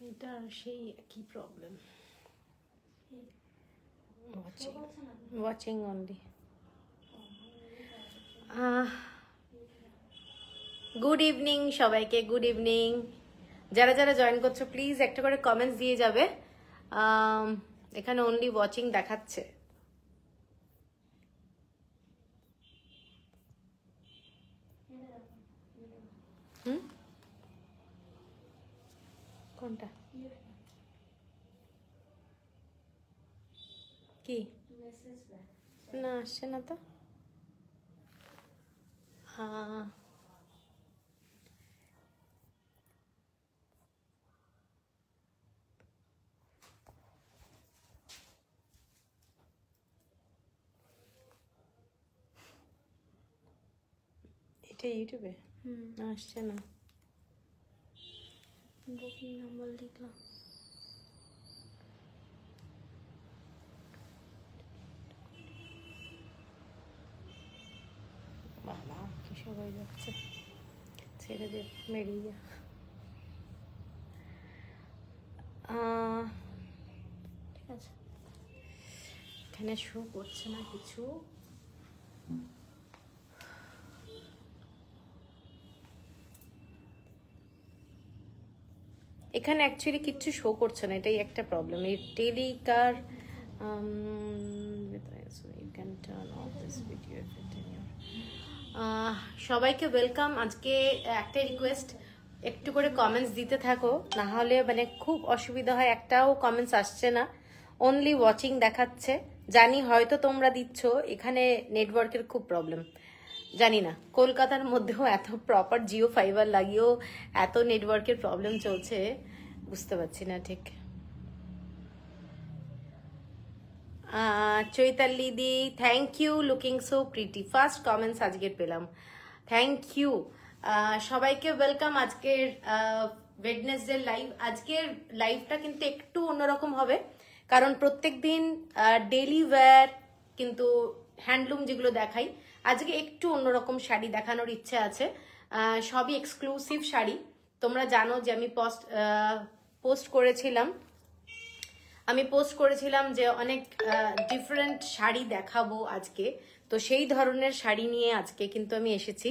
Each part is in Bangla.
এটা সেই কি problem, watching only. Good evening সবাইকে, গুড ইভিনিং। যারা যারা জয়েন করছো প্লিজ একটা করে কমেন্টস দিয়ে যাবে। এখানে অনলি ওয়াচিং দেখাচ্ছে। কোনটা কি না আসছে না তো? এটা ইউটিউবে আসছে না। বুকিং নাম্বার লিখলাম। বাবা কি সবাই যাচ্ছে, ছেড়ে দে, বেরিয়ে যা। ঠিক আছে, এখানে শো করছে না কিছু। এখানে অ্যাকচুয়ালি কিচ্ছু শো করছে না, এটাই একটা প্রবলেম। এই টেলিকার সবাইকে ওয়েলকাম। আজকে একটা রিকোয়েস্ট, একটু করে কমেন্টস দিতে থাকো, না হলে মানে খুব অসুবিধা হয়। একটাও কমেন্টস আসছে না, অনলি ওয়াচিং দেখাচ্ছে। জানি হয়তো তোমরা দিচ্ছ, এখানে নেটওয়ার্কের খুব প্রবলেম। জানি না কলকাতার মধ্যেও এত প্রপার জিও ফাইবার লাগিয়েও এত নেটওয়ার্কের প্রবলেম চলছে, বুঝতে পারছি না ঠিক। চৈতালি দি thank you, looking so pretty. First comments আজকের পেলাম, থ্যাংক ইউ। সবাইকে ওয়েলকাম আজকের ওয়েডনেসডে লাইভ। আজকের লাইভটা কিন্তু একটু অন্যরকম হবে, কারণ প্রত্যেক দিন ডেইলি ওয়্যার কিন্তু হ্যান্ডলুম যেগুলো দেখাই, আজকে একটু অন্যরকম শাড়ি দেখানোর ইচ্ছে আছে। সবই এক্সক্লুসিভ শাড়ি। তোমরা জানো যে আমি পোস্ট করেছিলাম যে অনেক ডিফারেন্ট শাড়ি দেখাবো আজকে, তো সেই ধরনের শাড়ি নিয়ে আজকে কিন্তু আমি এসেছি।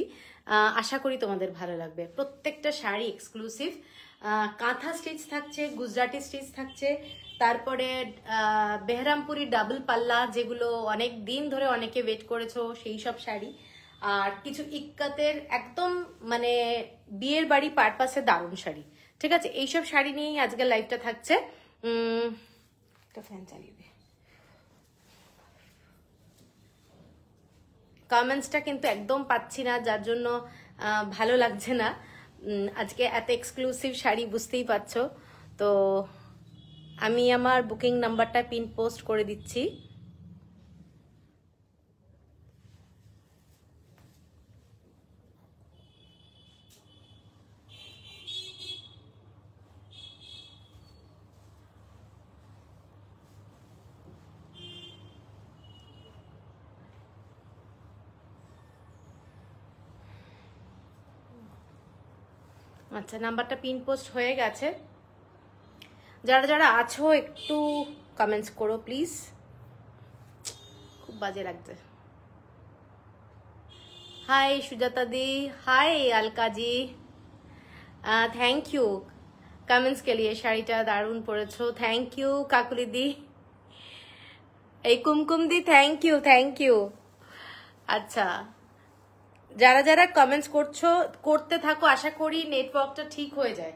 আশা করি তোমাদের ভালো লাগবে। প্রত্যেকটা শাড়ি এক্সক্লুসিভ, কাঁথা স্টিচ থাকছে, গুজরাটি স্টিচ থাকছে, তারপরে বেহরামপুরি ডাবল পাল্লা, যেগুলো অনেক দিন ধরে অনেকে ওয়েট করেছো, সেই সব শাড়ি। আর কিছু ইক্কাতের একদম মানে বিয়ের বাড়ি পারপাসে দারুণ শাড়ি। ঠিক আছে, এইসব শাড়ি নিয়েই আজকের লাইভটা থাকছে। ফ্যান চালিয়ে দে। কমেন্টসটা কিন্তু একদম পাচ্ছি না, যার জন্য ভালো লাগছে না। আজকে এত এক্সক্লুসিভ শাড়ি, বুঝতেই পারছো। তো আমি আমার বুকিং নাম্বারটা পিন পোস্ট করে দিচ্ছি। আচ্ছা, নাম্বারটা পিন পোস্ট হয়ে গেছে। যারা যারা আছো একটু কমেন্টস করো প্লিজ, খুব বাজে লাগছে। Hi Sujata di, hi Alka ji, thank you comments के लिए। শাড়িটা দারুণ পরেছো, থ্যাংক ইউ কাকুলি দি। এই কুমকুম দি থ্যাংক ইউ। আচ্ছা, যারা যারা কমেন্টস করতে থাকো, আশা করি নেটওয়ার্কটা ঠিক হয়ে যায়।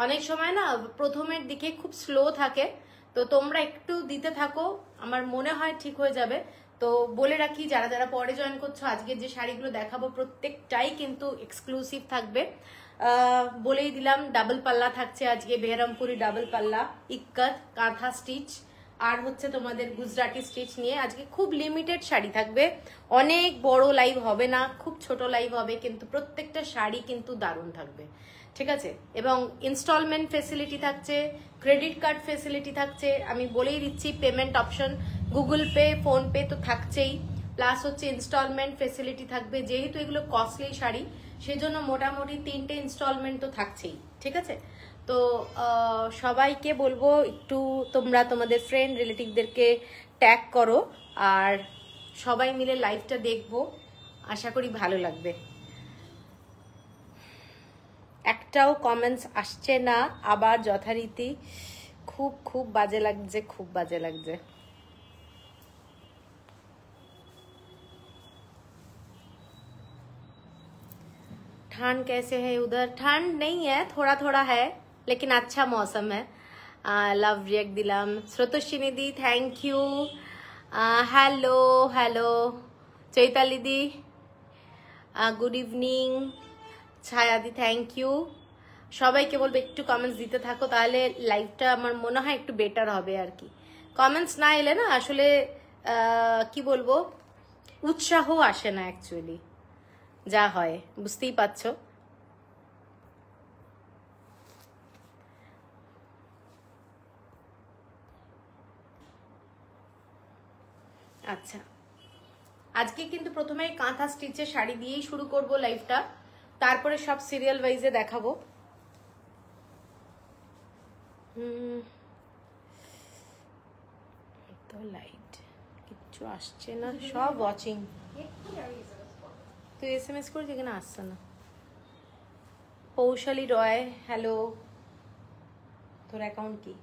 অনেক সময় না প্রথমের দিকে খুব স্লো থাকে, তো তোমরা একটু দিতে থাকো, আমার মনে হয় ঠিক হয়ে যাবে। তো বলে রাখি, যারা যারা পরে জয়েন করছো, আজকের যে শাড়িগুলো দেখাবো প্রত্যেকটাই কিন্তু এক্সক্লুসিভ থাকবে। বলেই দিলাম, ডাবল পাল্লা থাকছে আজকে, বেহরামপুরি ডাবল পাল্লা, ইক্কত, কাঁথা স্টিচ, আর হচ্ছে তোমাদের গুজরাটি স্টিচ নিয়ে আজকে খুব লিমিটেড শাড়ি থাকবে। অনেক বড় লাইভ হবে না, খুব ছোট লাইভ হবে, কিন্তু প্রত্যেকটা শাড়ি কিন্তু দারুণ থাকবে, ঠিক আছে। এবং ইনস্টলমেন্ট ফেসিলিটি থাকছে, ক্রেডিট কার্ড ফেসিলিটি থাকছে। আমি বলেই দিচ্ছি, payment option Google pay, PhonePe তো থাকছেই, প্লাস হচ্ছে ইনস্টলমেন্ট ফেসিলিটি থাকবে। যেহেতু এগুলো কস্টলি শাড়ি, সেজন্য মোটামুটি 3টে ইনস্টলমেন্ট তো থাকছেই, ঠিক আছে। তো সবাইকে বলবো একটু তোমরা তোমাদের ফ্রেন্ড রিলেটিভদেরকে ট্যাগ করো, আর সবাই মিলে লাইভটা দেখবো, আশা করি ভালো লাগবে। একটাও কমেন্টস আসছে না, আবার যথারীতি খুব খুব বাজে লাগছে, খুব বাজে লাগছে। ठंड कैसे है उधर? ठंड नहीं है, थोड़ा थोड़ा है, लेकिन अच्छा मौसम है। लव रिएक्ट दिलाम, स्रोतोषिनी दी thank you, hello hello Chaitali दी, गुड इवनिंग, ছায়া দি থ্যাংক ইউ। সবাইকে বলবো একটু কমেন্টস দিতে থাকো, তাহলে লাইভটা আমার মনে হয় একটু বেটার হবে আর কি। কমেন্টস না এলে না আসলে কি বলবো, উৎসাহ আসে না অ্যাকচুয়ালি, যা হয় বুঝতেই পারছো। আচ্ছা, আজকে কিন্তু প্রথমে কাঁথা স্টিচের শাড়ি দিয়েই শুরু করব লাইভটা, তারপরে সব সিরিয়াল ওয়াইজে দেখাবো। তো লাইট কিচ্ছু আসছে না, সব ওয়াচিং। তুই SMS করে যেখানে আসছে না। পৌশালী রয়, হ্যালো, তোর অ্যাকাউন্ট কি?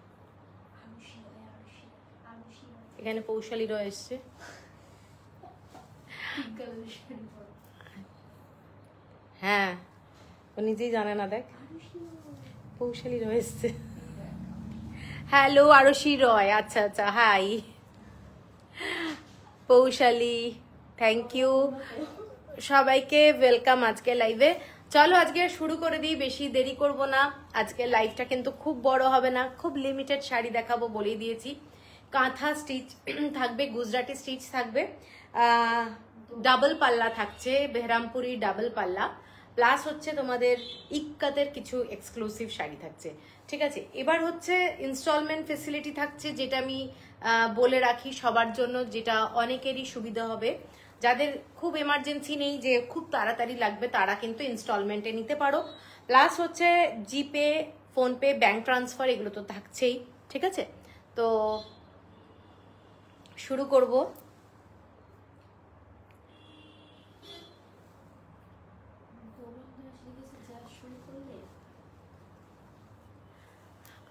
এখানে পৌশালী রয় এসছে। হ্যাঁ, ও নিজেই জানে না, দেখ পৌশালী রয় এসছে। হ্যালো আরশি রয়, আচ্ছা আচ্ছা, হাই পৌশালী, থ্যাংক ইউ। সবাইকে ওয়েলকাম আজকে লাইভে। চলো আজকে শুরু করে দিই, বেশি দেরি করব না। আজকে লাইভটা কিন্তু খুব বড় হবে না, খুব লিমিটেড শাড়ি দেখাবো বলেই দিয়েছি। কাঁথা স্টিচ থাকবে, গুজরাটি স্টিচ থাকবে, ডাবল পাল্লা থাকছে, বেহরামপুরি ডাবল পাল্লা, প্লাস হচ্ছে তোমাদের ইক্কাতের কিছু এক্সক্লুসিভ শাড়ি থাকছে, ঠিক আছে। এবার হচ্ছে ইনস্টলমেন্ট ফেসিলিটি থাকছে, যেটা আমি বলে রাখি সবার জন্য, যেটা অনেকেরই সুবিধা হবে। যাদের খুব এমার্জেন্সি নেই, যে খুব তাড়াতাড়ি লাগবে, তারা কিন্তু ইনস্টলমেন্টে নিতে পারো। প্লাস হচ্ছে জিপে, ফোনপে, ব্যাংক ট্রান্সফার এগুলো তো থাকছেই, ঠিক আছে। তো শুরু করব।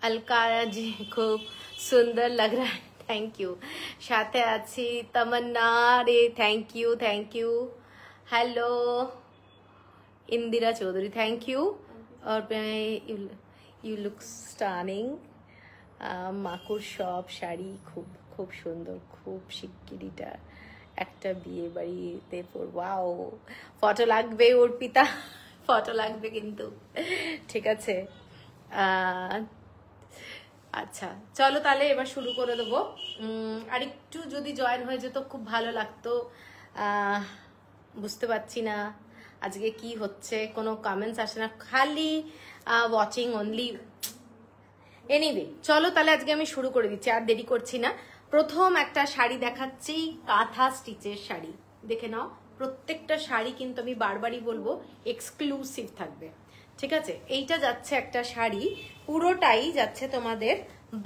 अलकारा जी खूब सुंदर लग रहा है, थैंक यू। साथे आछि तमन्ना रे, thank you. Hello Indira Chowdhury, thank you. और यू लुक स्टानिंग। মাকুর সব শাড়ি খুব খুব সুন্দর, খুব শিগগিরিটা একটা বিয়ে বাড়িতে ওয়াও, ফটো লাগবে অর্পিতা, ফটো লাগবে কিন্তু, ঠিক আছে। আচ্ছা চলো তাহলে এবার শুরু করে দেবো। আর একটু যদি জয়েন হয়ে যেত খুব ভালো লাগতো। বুঝতে পারছি না আজকে কি হচ্ছে, কোনো কমেন্টস আসে না, খালি ওয়াচিং অনলি। এনিওয়ে চলো তাহলে আজকে আমি শুরু করে দিচ্ছি, আর দেরি করছি না। প্রথম একটা শাড়ি দেখাচ্ছি, কাঁথা স্টিচের শাড়ি, দেখে নাও। প্রত্যেকটা শাড়ি কিন্তু আমি বারবারই বলবো এক্সক্লুসিভ থাকবে, ঠিক আছে। এইটা যাচ্ছে একটা শাড়ি, পুরোটাই যাচ্ছে তোমাদের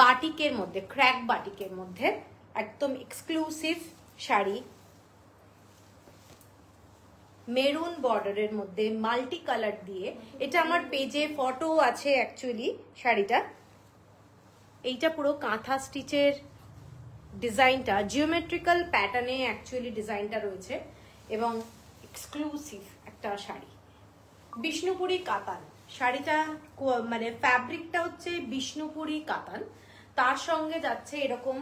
বাটিকের মধ্যে, ক্র্যাক বাটিকের মধ্যে, একদম এক্সক্লুসিভ শাড়ি, মেরুন বর্ডারের মধ্যে মাল্টি কালার দিয়ে। এটা আমার পেজে ফটো আছে অ্যাকচুয়ালি শাড়িটা। এইটা পুরো কাঁথা স্টিচের ডিজাইনটা, জিওমেট্রিক্যাল প্যাটার্নে অ্যাকচুয়ালি ডিজাইনটা রয়েছে, এবং এক্সক্লুসিভ একটা শাড়ি, বিষ্ণুপুরি কাতান। শাড়িটা মানে ফ্যাব্রিকটা হচ্ছে বিষ্ণুপুরি কাতান, তার সঙ্গে যাচ্ছে এরকম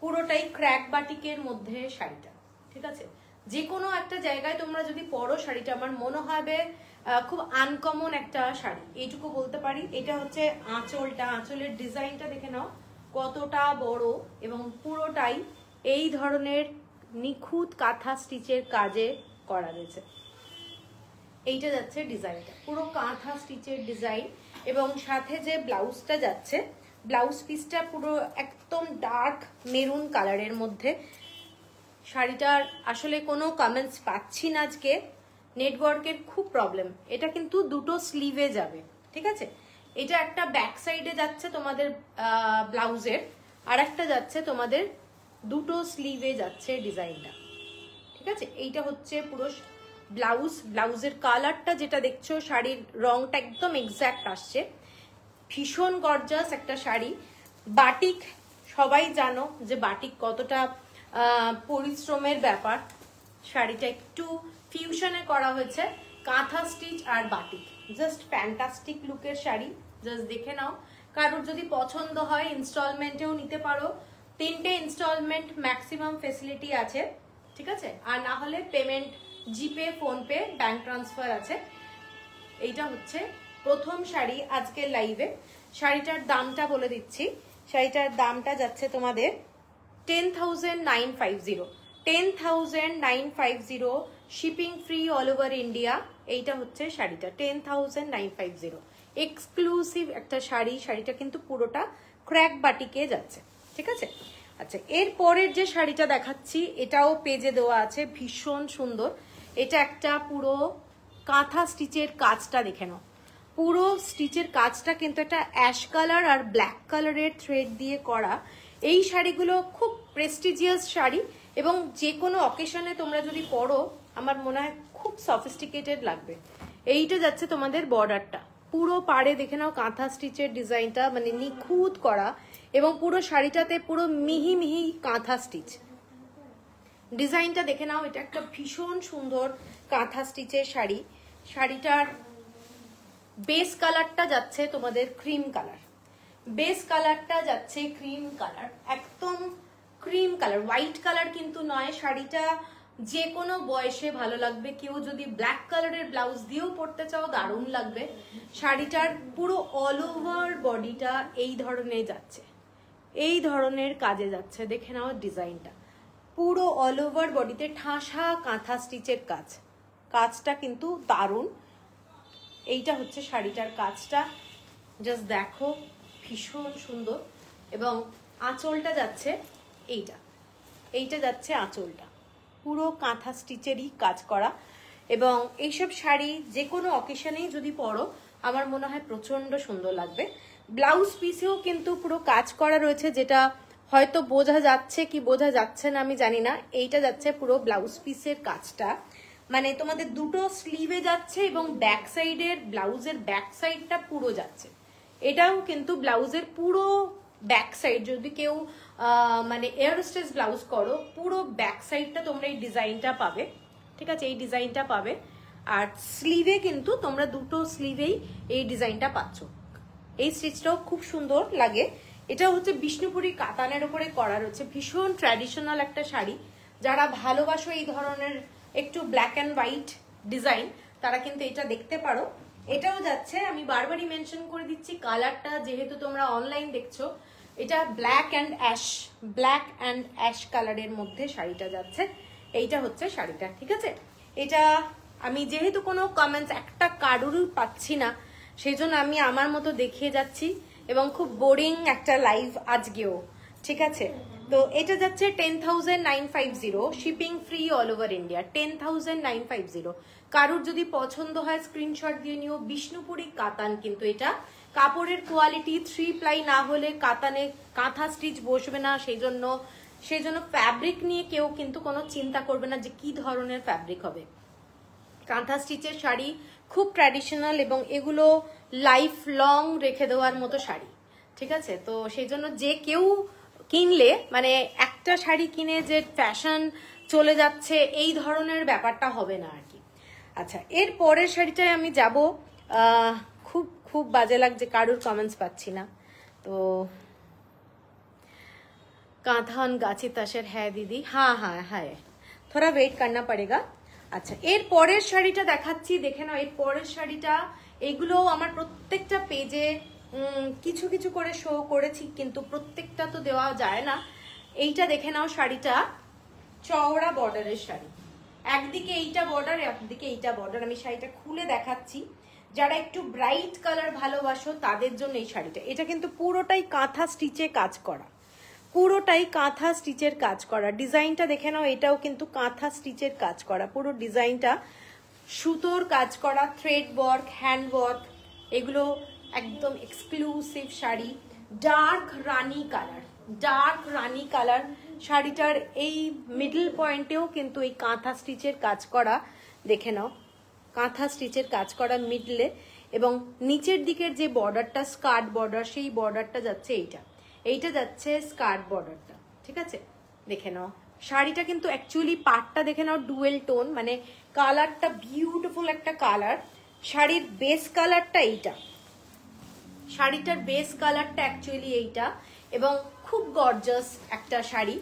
পুরোটাই ক্র্যাক বাটিকের মধ্যে শাড়িটা, ঠিক আছে? যে কোনো একটা জায়গায় তোমরা যদি পরো শাড়িটা আমার মনে হবে খুব আনকমন একটা শাড়ি, এইটুকু বলতে পারি। এটা হচ্ছে আঁচলটা, আঁচলের ডিজাইনটা দেখে নাও কতটা বড় এবং পুরোটাই এই ধরনের নিখুঁত কাঁথা স্টিচের কাজে করা রয়েছে। এইটা যাচ্ছে ডিজাইনটা, পুরো কাঁথা স্টিচের ডিজাইন, এবং সাথে যে ব্লাউজটা যাচ্ছে, ব্লাউজ পিসটা পুরো একদম ডার্ক মেরুন কালারের মধ্যে। শাড়িটার আসলে কোনো কমেন্টস পাচ্ছি না আজকে, নেটওয়ার্কের খুব প্রবলেম। এটা কিন্তু দুটো স্লিভে যাবে, ঠিক আছে? এটা একটা ব্যাক সাইডে যাচ্ছে তোমাদের ব্লাউজের, আর একটা যাচ্ছে তোমাদের দুটো স্লিভে যাচ্ছে ডিজাইনটা, ঠিক আছে? এইটা হচ্ছে পুরো ব্লাউজ। ব্লাউজের কালারটা যেটা দেখছো, শাড়ির রংটা একদম এক্স্যাক্ট আসছে, ভীষণ গর্জাস একটা শাড়ি। বাটিক, সবাই জানো যে বাটিক কতটা পরিশ্রমের ব্যাপার। শাড়িটা একটু ফিউশনে করা হয়েছে কাঁথা স্টিচ আর বাটিক, জাস্ট ফ্যান্টাস্টিক লুকের শাড়ি। জাস্ট দেখে নাও, কারোর যদি পছন্দ হয় ইনস্টলমেন্টেও নিতে পারো, 3টে ইনস্টলমেন্ট ম্যাক্সিমাম ফেসিলিটি আছে, ঠিক আছে? আর না হলে পেমেন্ট জিপে, ফোনপে, ব্যাংক ট্রান্সফার আছে। এইটা হচ্ছে প্রথম শাড়ি আজকের লাইভে। শাড়িটার দামটা বলে দিচ্ছি, শাড়িটার দামটা যাচ্ছে তোমাদের 10,950, 10,950, shipping free all over India. এইটা হচ্ছে শাড়িটা 10,950, এক্সক্লুসিভ একটা শাড়ি। শাড়িটা কিন্তু পুরোটা ক্র্যাক বাটিকে যাচ্ছে, ঠিক আছে? আচ্ছা, এর পরের যে শাড়িটা দেখাচ্ছি এটাও পেজে দেওয়া আছে, ভীষণ সুন্দর। এটা একটা পুরো কাঁথা স্টিচের কাজটা দেখে নাও, পুরো স্টিচের কাজটা কিন্তু একটা অ্যাশ কালার আর ব্ল্যাক কালারের থ্রেড দিয়ে করা। এই শাড়িগুলো খুব প্রেস্টিজিয়াস শাড়ি, এবং যে কোনো অকেশনে তোমরা যদি পরো আমার মনে হয় খুব সফিস্টিকেটেড লাগবে। এইটা যাচ্ছে তোমাদের বর্ডারটা, পুরো পাড়ে দেখে নাও কাঁথা স্টিচের ডিজাইনটা, মানে নিখুঁত করা, এবং পুরো শাড়িটাতে পুরো মিহি মিহি কাঁথা স্টিচ ডিজাইনটা দেখে নাও। এটা একটা ভীষণ সুন্দর কাঁথা স্টিচের শাড়ি। শাড়িটার বেস কালারটা যাচ্ছে তোমাদের ক্রিম কালার, বেস কালারটা যাচ্ছে ক্রিম কালার, একদম ক্রিম কালার, হোয়াইট কালার কিন্তু নয়। শাড়িটা যে কোনো বয়সে ভালো লাগবে, কেউ যদি ব্ল্যাক কালারের ব্লাউজ দিয়েও পরতে চাও দারুণ লাগবে। শাড়িটার পুরো অল ওভার বডিটা এই ধরনের যাচ্ছে, এই ধরনের কাজে যাচ্ছে, দেখে নাও ডিজাইনটা, পুরো অল ওভার বডিতে ঠাসা কাঁথা স্টিচের কাজ, কাজটা কিন্তু দারুণ। এইটা হচ্ছে শাড়িটার কাজটা, জাস্ট দেখো ভীষণ সুন্দর। এবং আঁচলটা যাচ্ছে এইটা, এইটা যাচ্ছে আঁচলটা, পুরো কাঁথা স্টিচেরই কাজ করা। এবং এইসব শাড়ি যে কোনো অকেশনেই যদি পরো আমার মনে হয় প্রচন্ড সুন্দর লাগবে। ব্লাউজ পিসেও কিন্তু পুরো কাজ করা রয়েছে, যেটা হয়তো বোঝা যাচ্ছে কি বোঝা যাচ্ছে না আমি জানি না। এইটা যাচ্ছে পুরো ব্লাউজ পিসের কাজটা, মানে তোমাদের দুটো স্লিভে যাচ্ছে এবং ব্যাক সাইডের ব্লাউজের ব্যাক সাইডটা পুরো যাচ্ছে। এটাও কিন্তু ব্লাউজের পুরো ব্যাক সাইড, যদি কেউ মানে এয়ার হোস্টেস ব্লাউজ করো পুরো ব্যাক সাইডটা তোমরা এই ডিজাইনটা পাবে, ঠিক আছে? এই ডিজাইনটা পাবে। আর স্লিভে কিন্তু তোমরা দুটো স্লিভেই এই ডিজাইনটা পাচ্ছ। এই স্টিচটাও খুব সুন্দর লাগে। এটা হচ্ছে বিষ্ণুপুরি কাতানের উপরে করা রয়েছে, ভীষণ ট্র্যাডিশনাল একটা শাড়ি। যারা ভালোবাসো এই ধরনের একটু ব্ল্যাক অ্যান্ড হোয়াইট ডিজাইন তারা কিন্তু এটা দেখতে পারো। এটাও যাচ্ছে, আমি বারবারই মেনশন করে দিচ্ছি কালারটা, যেহেতু তোমরা অনলাইন দেখছো, এটা black and ash, black and ash কালারের মধ্যে শাড়িটা যাচ্ছে। এইটা হচ্ছে শাড়িটা, ঠিক আছে? এটা আমি যেহেতু কোনো কমেন্টস একটা কারুর পাচ্ছি না, সেই জন্য আমি আমার মতো দেখিয়ে যাচ্ছি, এবং খুব বোরিং একটা লাইভ আজকেও, ঠিক আছে? তো এটা যাচ্ছে 10,950, shipping free all over India, 10,950। কারুর যদি পছন্দ হয় স্ক্রিনশট দিয়ে নিও। বিষ্ণুপুরি কাতান কিন্তু এটা, কাপড়ের কোয়ালিটি 3 প্লাই না হলে কাতানে কাঁথা স্টিচ বসবে না, সেই জন্য ফ্যাব্রিক নিয়ে কেউ কিন্তু কোনো চিন্তা করবে না যে কি ধরনের ফ্যাব্রিক হবে। কাঁথা স্টিচের শাড়ি খুব ট্র্যাডিশনাল, এবং এগুলো লাইফ লং রেখে দেওয়ার মতো শাড়ি, ঠিক আছে? তো সেই জন্য যে কেউ কিনলে মানে একটা শাড়ি কিনে যে ফ্যাশন চলে যাচ্ছে এই ধরনের ব্যাপারটা হবে না আর কি। আচ্ছা, এর পরের শাড়িটায় আমি যাব। খুব খুব বাজে লাগছে, কারুর কমেন্টস পাচ্ছি না। তো कांथा ऑन गाची तसर है दीदी हाँ हाँ है थोड़ा वेट करना पड़ेगा আচ্ছা এর পরের শাড়িটা দেখাচ্ছি দেখে নাও এর পরের শাড়িটা এগুলো আমার প্রত্যেকটা পেজে কিছু কিছু করে শো করেছি কিন্তু প্রত্যেকটা তো দেওয়া যায় না এইটা দেখে নাও শাড়িটা চওড়া বর্ডারের শাড়ি একদিকে এইটা বর্ডার একদিকে এইটা বর্ডার আমি শাড়িটা খুলে দেখাচ্ছি যারা একটু ব্রাইট কালার ভালোবাসো তাদের জন্য এই শাড়িটা এটা কিন্তু পুরোটাই কাঁথা স্টিচে কাজ করা পুরোটাই কাঁথা স্টিচের কাজ করা ডিজাইনটা দেখে নাও এটাও কিন্তু কাঁথা স্টিচের কাজ করা পুরো ডিজাইনটা সুতোর কাজ করা থ্রেড ওয়ার্ক হ্যান্ড ওয়ার্ক এগুলো একদম এক্সক্লুসিভ শাড়ি ডার্ক রানী কালার শাড়িটার এই মিডল পয়েন্টেও কিন্তু এই কাঁথা স্টিচের কাজ করা দেখে নাও কাঁথা স্টিচের কাজ করা মিডলে এবং নিচের দিকের যে বর্ডারটা স্কার্ট বর্ডার সেই বর্ডারটা যাচ্ছে এইটা যাচ্ছে স্কার্ট বর্ডারটা ঠিক আছে দেখে নাও শাড়িটা কিন্তু অ্যাকচুয়ালি পাটটা দেখে নাও ডুয়েল টোন মানে কালারটা বিউটিফুল একটা কালার শাড়ির বেস কালারটা এইটা শাড়িটার বেস কালারটা অ্যাকচুয়ালি এইটা এবং খুব গর্জাস একটা শাড়ি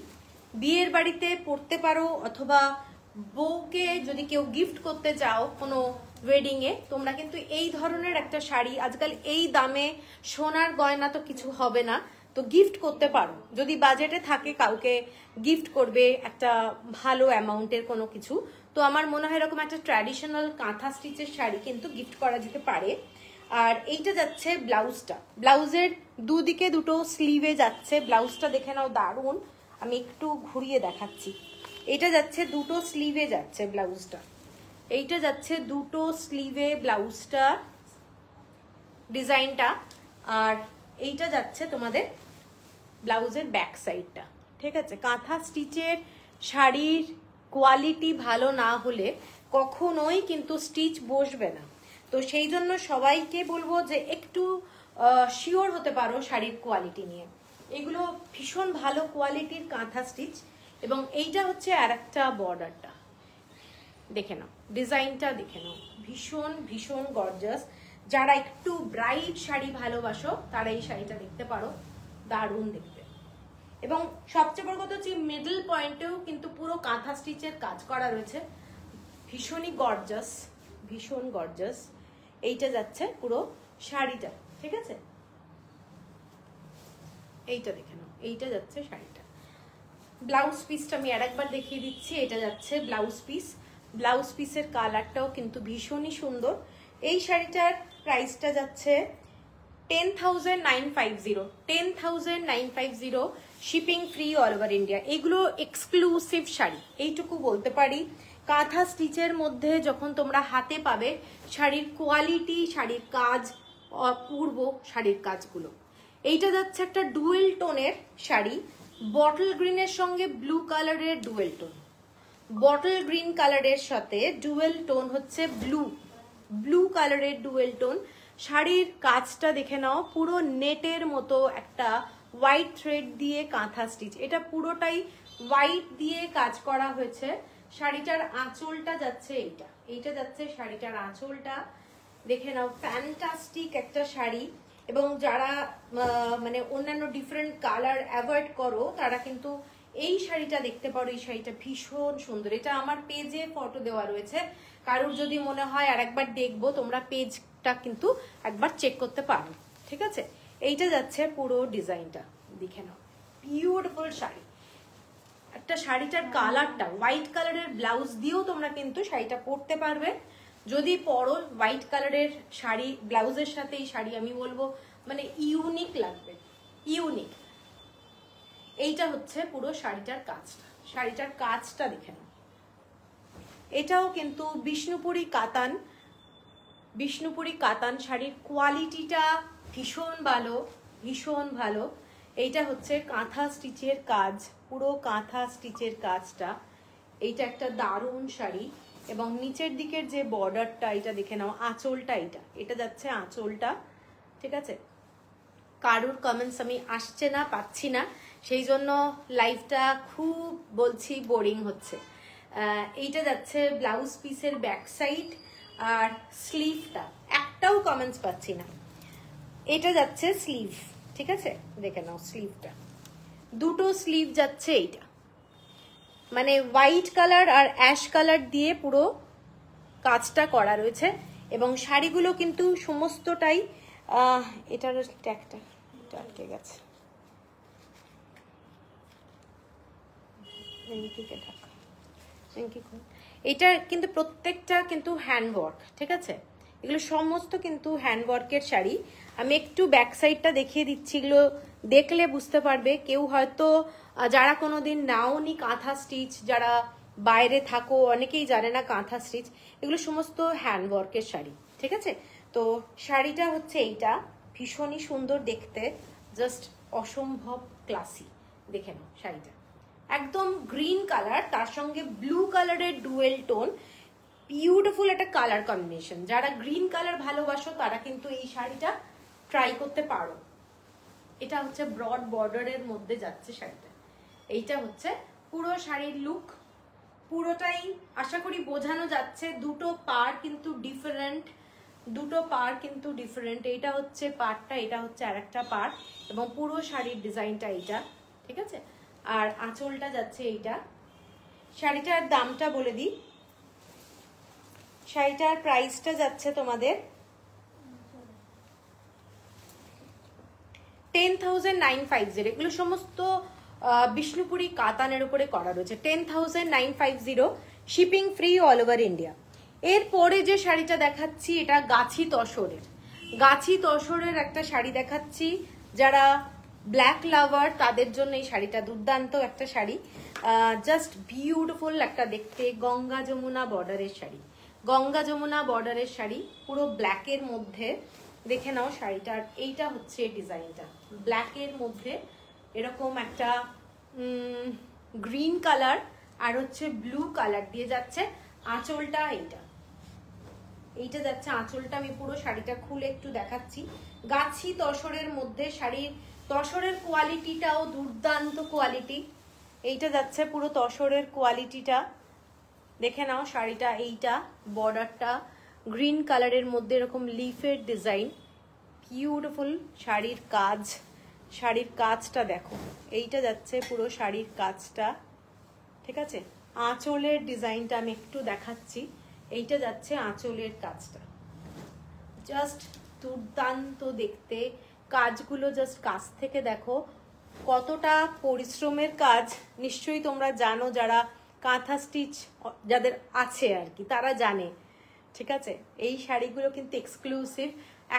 বিয়ের বাড়িতে পরতে পারো অথবা বউকে যদি কেউ গিফট করতে চাও কোনো ওয়েডিং এ তোমরা কিন্তু এই ধরনের একটা শাড়ি আজকাল এই দামে সোনার গয়না তো কিছু হবে না তো গিফট করতে পারো যদি বাজেটে থাকে কাউকে গিফট করবে একটা ভালো অ্যামাউন্টের কোনো কিছু তো আমার মনে হয় এরকম একটা ট্র্যাডিশনাল কাঁথা স্টিচের শাড়ি কিন্তু গিফট করা যেতে পারে আর এইটা যাচ্ছে ব্লাউজটা ব্লাউজের দুদিকে দুটো স্লিভে যাচ্ছে ব্লাউজটা দেখে নাও দারুণ আমি একটু ঘুরিয়ে দেখাচ্ছি এটা যাচ্ছে দুটো স্লিভে যাচ্ছে ব্লাউজটা এইটা যাচ্ছে দুটো স্লিভে ব্লাউজটা ডিজাইনটা আর এইটা যাচ্ছে তোমাদের ব্লাউজের ব্যাক সাইডটা ঠিক আছে কাঁথা স্টিচের শাড়ির কোয়ালিটি ভালো না হলে কখনোই কিন্তু স্টিচ বসবে না তো সেই জন্য সবাইকে বলবো যে একটু শিওর হতে পারো শাড়ির কোয়ালিটি নিয়ে এগুলো ভীষণ ভালো কোয়ালিটির কাঁথা স্টিচ এবং এইটা হচ্ছে আরেকটা বর্ডারটা দেখে নাও ডিজাইনটা দেখে নাও ভীষণ ভীষণ গর্জাস যারা একটু ব্রাইট শাড়ি ভালোবাসো তারা এই শাড়িটা দেখতে পারো দারুণ দেখতে এবং সবচেয়ে বড় কথা হচ্ছে মিডল পয়েন্টেও কিন্তু পুরো কাঁথা স্টিচের কাজ করা রয়েছে ভীষণই গর্জাস ভীষণ গর্জাস এইটা যাচ্ছে পুরো শাড়িটা ঠিক আছে এইটা দেখে নাও এইটা যাচ্ছে শাড়িটা ব্লাউজ পিসটা আমি আরেকবার দেখিয়ে দিচ্ছি এটা যাচ্ছে ব্লাউজ পিসের কালারটাও কিন্তু ভীষণই সুন্দর এই শাড়িটার প্রাইসটা যাচ্ছে 10,950 shipping free all over India এগুলো এক্সক্লুসিভ শাড়ি এইটুকু বলতে পারি কাঁথা স্টিচের মধ্যে যখন তোমরা হাতে পাবে শাড়ির কোয়ালিটি শাড়ির কাজ অপূর্ব শাড়ির কাজগুলো এইটা যাচ্ছে একটা ডুয়েল টোনের শাড়ি বটল গ্রিনের সঙ্গে ব্লু কালারের ডুয়েল টোন বটল গ্রিন কালারের সাথে ডুয়েল টোন হচ্ছে ব্লু কালারের ডুয়েল টোন শাড়ির কাজটা দেখে নাও পুরো নেটের মতো একটা হোয়াইট থ্রেড দিয়ে কাঁথা স্টিচ এটা পুরোটাই হোয়াইট দিয়ে কাজ করা হয়েছে শাড়িটার আঁচলটা যাচ্ছে এইটা যাচ্ছে শাড়িটার আঁচলটা দেখে নাও ফ্যান্টাস্টিক একটা শাড়ি এবং যারা মানে অন্যান্য ডিফারেন্ট কালার অ্যাভয়েড করো তারা কিন্তু এই শাড়িটা দেখতে পারো এই শাড়িটা ভীষণ সুন্দর এটা আমার পেজে ফটো দেওয়া রয়েছে কারোর যদি মনে হয় আরেকবার দেখবো তোমরা পেজটা কিন্তু একবার চেক করতে পারো ঠিক আছে এইটা যাচ্ছে পুরো ডিজাইনটা দেখে নাও বিউটিফুল শাড়ি একটা শাড়িটার কালারটা হোয়াইট কালারের ব্লাউজ দিয়েও তোমরা কিন্তু শাড়িটা পরতে পারবে যদি পরো হোয়াইট কালারের শাড়ি ব্লাউজের সাথে এই শাড়ি আমি বলবো মানে ইউনিক লাগবে ইউনিক এইটা হচ্ছে পুরো শাড়িটার কাজটা দেখে নাও এটাও কিন্তু বিষ্ণুপুরি কাতান শাড়ির কোয়ালিটিটা ভীষণ ভালো এইটা হচ্ছে কাঁথা স্টিচের কাজ পুরো কাঁথা স্টিচের কাজটা এইটা একটা দারুণ শাড়ি এবং নিচের দিকের যে বর্ডারটা এটা দেখে নাও আঁচলটা এটা যাচ্ছে আঁচলটা ঠিক আছে কারুর কমেন্টস আমি আসছে না পাচ্ছি না সেই জন্য লাইভটা খুব বলছি বোরিং হচ্ছে এইটা যাচ্ছে ব্লাউজ পিসের ব্যাক সাইড আর স্লিভটা একটাও কমেন্টস পাচ্ছি না এটা যাচ্ছে স্লিভ ঠিক আছে দেখে নাও স্লিভটা দুটো স্লিভ যাচ্ছে এইটা, মানে হোয়াইট কালার আর অ্যাশ কালার দিয়ে পুরো কাজটা করা রয়েছে। এবং শাড়িগুলো কিন্তু সমস্তটাই এটার ট্যাগটা আটকে গেছে, এটা কিন্তু প্রত্যেকটা কিন্তু হ্যান্ডওয়ার্ক, ঠিক আছে? এগুলো সমস্ত কিন্তু হ্যান্ডওয়ার্কের শাড়ি। আমি একটু ব্যাক সাইডটা দেখিয়ে দিচ্ছি, এগুলো দেখলে বুঝতে পারবে। কেউ হয়তো যারা কোনোদিন নাওনি কাঁথা স্টিচ, যারা বাইরে থাকো অনেকেই জানে না কাঁথা স্টিচ, এগুলো সমস্ত হ্যান্ডওয়ার্কের শাড়ি, ঠিক আছে? তো শাড়িটা হচ্ছে এইটা, ভীষণই সুন্দর দেখতে, জাস্ট অসম্ভব ক্লাসি। দেখে নাও শাড়িটা, একদম গ্রিন কালার, তার সঙ্গে ব্লু কালারের ডুয়েল টোন, বিউটিফুল একটা কালার কম্বিনেশন। যারা গ্রিন কালার ভালোবাসো তারা কিন্তু এই শাড়িটা ট্রাই করতে পারো। এটা হচ্ছে ব্রড বর্ডারের মধ্যে যাচ্ছে শাড়িটা। এইটা হচ্ছে পুরো শাড়ির লুক, পুরোটাই আশা করি বোঝানো যাচ্ছে। দুটো পার কিন্তু ডিফারেন্ট, দুটো পার কিন্তু ডিফারেন্ট। এইটা হচ্ছে পারটা, এটা হচ্ছে আরেকটা পার, এবং পুরো শাড়ির ডিজাইনটা এইটা, ঠিক আছে? আর আঁচলটা যাচ্ছে এইটা। শাড়িটার দামটা বলে দিই, শাড়িটার প্রাইসটা যাচ্ছে তোমাদের 10,950। এগুলো সমস্ত বিষ্ণুপুরি কাতানের উপরে করা রয়েছে। 10,950, shipping free all over India. এরপরে যে শাড়িটা দেখাচ্ছি এটা গাছি তসরের, গাছি তসরের একটা শাড়ি দেখাচ্ছি। যারা ব্ল্যাক লাভার তাদের জন্য এই শাড়িটা দুর্দান্ত একটা শাড়ি, জাস্ট বিউটিফুল একটা দেখতে, গঙ্গা যমুনা বর্ডারের শাড়ি, গঙ্গা যমুনা বর্ডারের শাড়ি, পুরো ব্ল্যাকের মধ্যে। দেখে নাও শাড়িটার, এইটা হচ্ছে ডিজাইনটা, ব্ল্যাকের মধ্যে এরকম একটা গ্রিন কালার আর হচ্ছে ব্লু কালার দিয়ে যাচ্ছে। আঁচলটা এইটা, এইটা যাচ্ছে আঁচলটা। আমি পুরো শাড়িটা খুলে একটু দেখাচ্ছি। গাছি তসরের মধ্যে শাড়ির তসরের কোয়ালিটিটাও দুর্দান্ত কোয়ালিটি। এইটা যাচ্ছে পুরো তসরের কোয়ালিটিটা, দেখে নাও শাড়িটা। এইটা বর্ডারটা গ্রিন কালারের মধ্যে এরকম লিফের ডিজাইন, বিউটিফুল শাড়ির কাজ, শাড়ির কাজটা দেখো। এইটা যাচ্ছে পুরো শাড়ির কাজটা, ঠিক আছে? আঁচলের ডিজাইনটা আমি একটু দেখাচ্ছি। এইটা যাচ্ছে আঁচলের কাজটা, জাস্ট দুর্দান্ত দেখতে। কাজগুলো জাস্ট কাছ থেকে দেখো কতটা পরিশ্রমের কাজ, নিশ্চয়ই তোমরা জানো, যারা কাঁথা স্টিচ যাদের আছে আর কি তারা জানে, ঠিক আছে? এই শাড়িগুলো কিন্তু এক্সক্লুসিভ,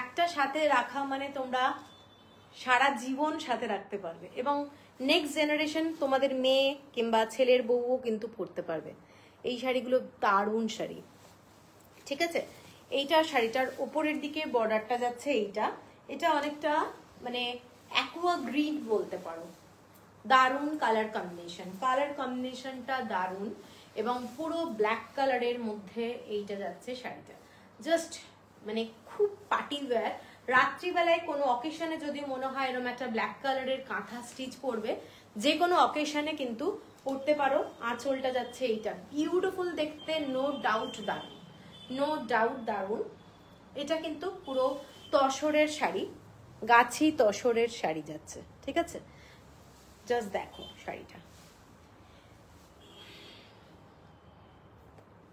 একটা সাথে রাখা মানে তোমরা সারা জীবন সাথে রাখতে পারবে, এবং নেক্সট জেনারেশন তোমাদের মেয়ে কিংবা ছেলের বউও কিন্তু পরতে পারবে। এই শাড়িগুলো দারুণ শাড়ি, ঠিক আছে? এইটা শাড়িটার উপরের দিকে বর্ডারটা যাচ্ছে এইটা, এটা অনেকটা মানে অ্যাকোয়া গ্রিন বলতে পারো। দারুণ কালার কম্বিনেশন, কালার কম্বিনেশনটা দারুণ, এবং পুরো ব্ল্যাক কালারের মধ্যে এইটা যাচ্ছে শাড়িটা। জাস্ট মানে খুব পার্টি ওয়্যার। রাত্রিবেলায় কোনো অকেশনে যদি মনে হয় এরকম একটা ব্ল্যাক কালারের কাঁথা স্টিচ পরবে, যে কোনো অকেশনে কিন্তু পরতে পারো। আঁচলটা যাচ্ছে এইটা, বিউটিফুল দেখতে, নো ডাউট দারুণ, নো ডাউট দারুণ। এটা কিন্তু পুরো তসরের শাড়ি, গাছি তসরের শাড়ি যাচ্ছে, ঠিক আছে? জাস্ট দেখো শাড়িটা।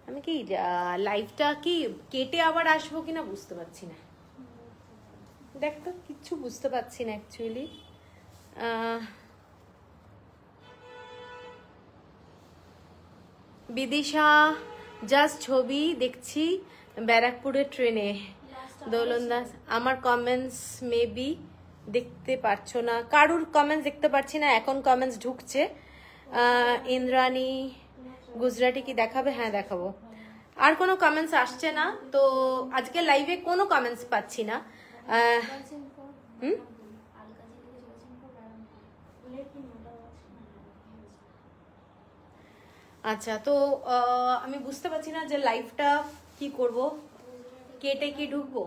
আমি কি লাইভটা কি কেটে আবার আসবো কিনা বুঝতে পারছি না, দেখ তো কিচ্ছু বুঝতে পারছি না অ্যাকচুয়ালি। বিদিশা জাস্ট ছবি দেখছি ব্যারাকপুরের ট্রেনে, দোলনদাস। আমার কমেন্টস মেবি দেখতে পারছো না, কারুর কমেন্টস দেখতে পাচ্ছি না এখন, কমেন্টস ঢুকছে। ইন্দ্রাণী গুজরাটি কি দেখাবে? হ্যাঁ দেখাবো। আর কোনো কমেন্টস আসছে না, তো আজকে লাইভে কোনো কমেন্টস পাচ্ছি না। আচ্ছা, তো আমি বুঝতে পারছি না যে লাইভটা কি করব, কেটে কি ঢুকবো?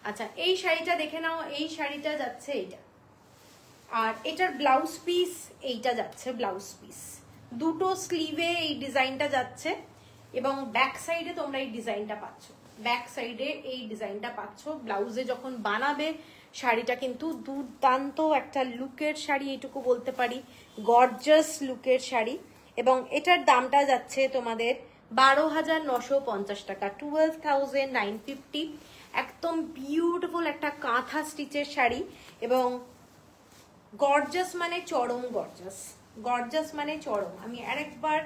আচ্ছা, এই শাড়িটা দেখে নাও, এই শাড়িটা যাচ্ছে এইটা, আর এটার ব্লাউজ পিস এইটা যাচ্ছে ব্লাউজ পিস। দুটো স্লিভে এই ডিজাইনটা যাচ্ছে, এবং ব্যাক সাইডে তোমরা এই ডিজাইনটা পাচ্ছ, ব্যাক সাইডে এই ডিজাইনটা পাচ্ছ। ব্লাউজে যখন বানাবে শাড়িটা কিন্তু দুর্দান্ত একটা লুকের শাড়ি, এইটুকু বলতে পারি, গর্জাস লুকের শাড়ি। এবং এটার দামটা যাচ্ছে তোমাদের 12,950 টাকা, 12,950। একদম বিউটিফুল একটা কাঁথা স্টিচের শাড়ি এবং গর্জাস মানে চরম গর্জাস, গর্জাস মানে চরম। আমি আরেকবার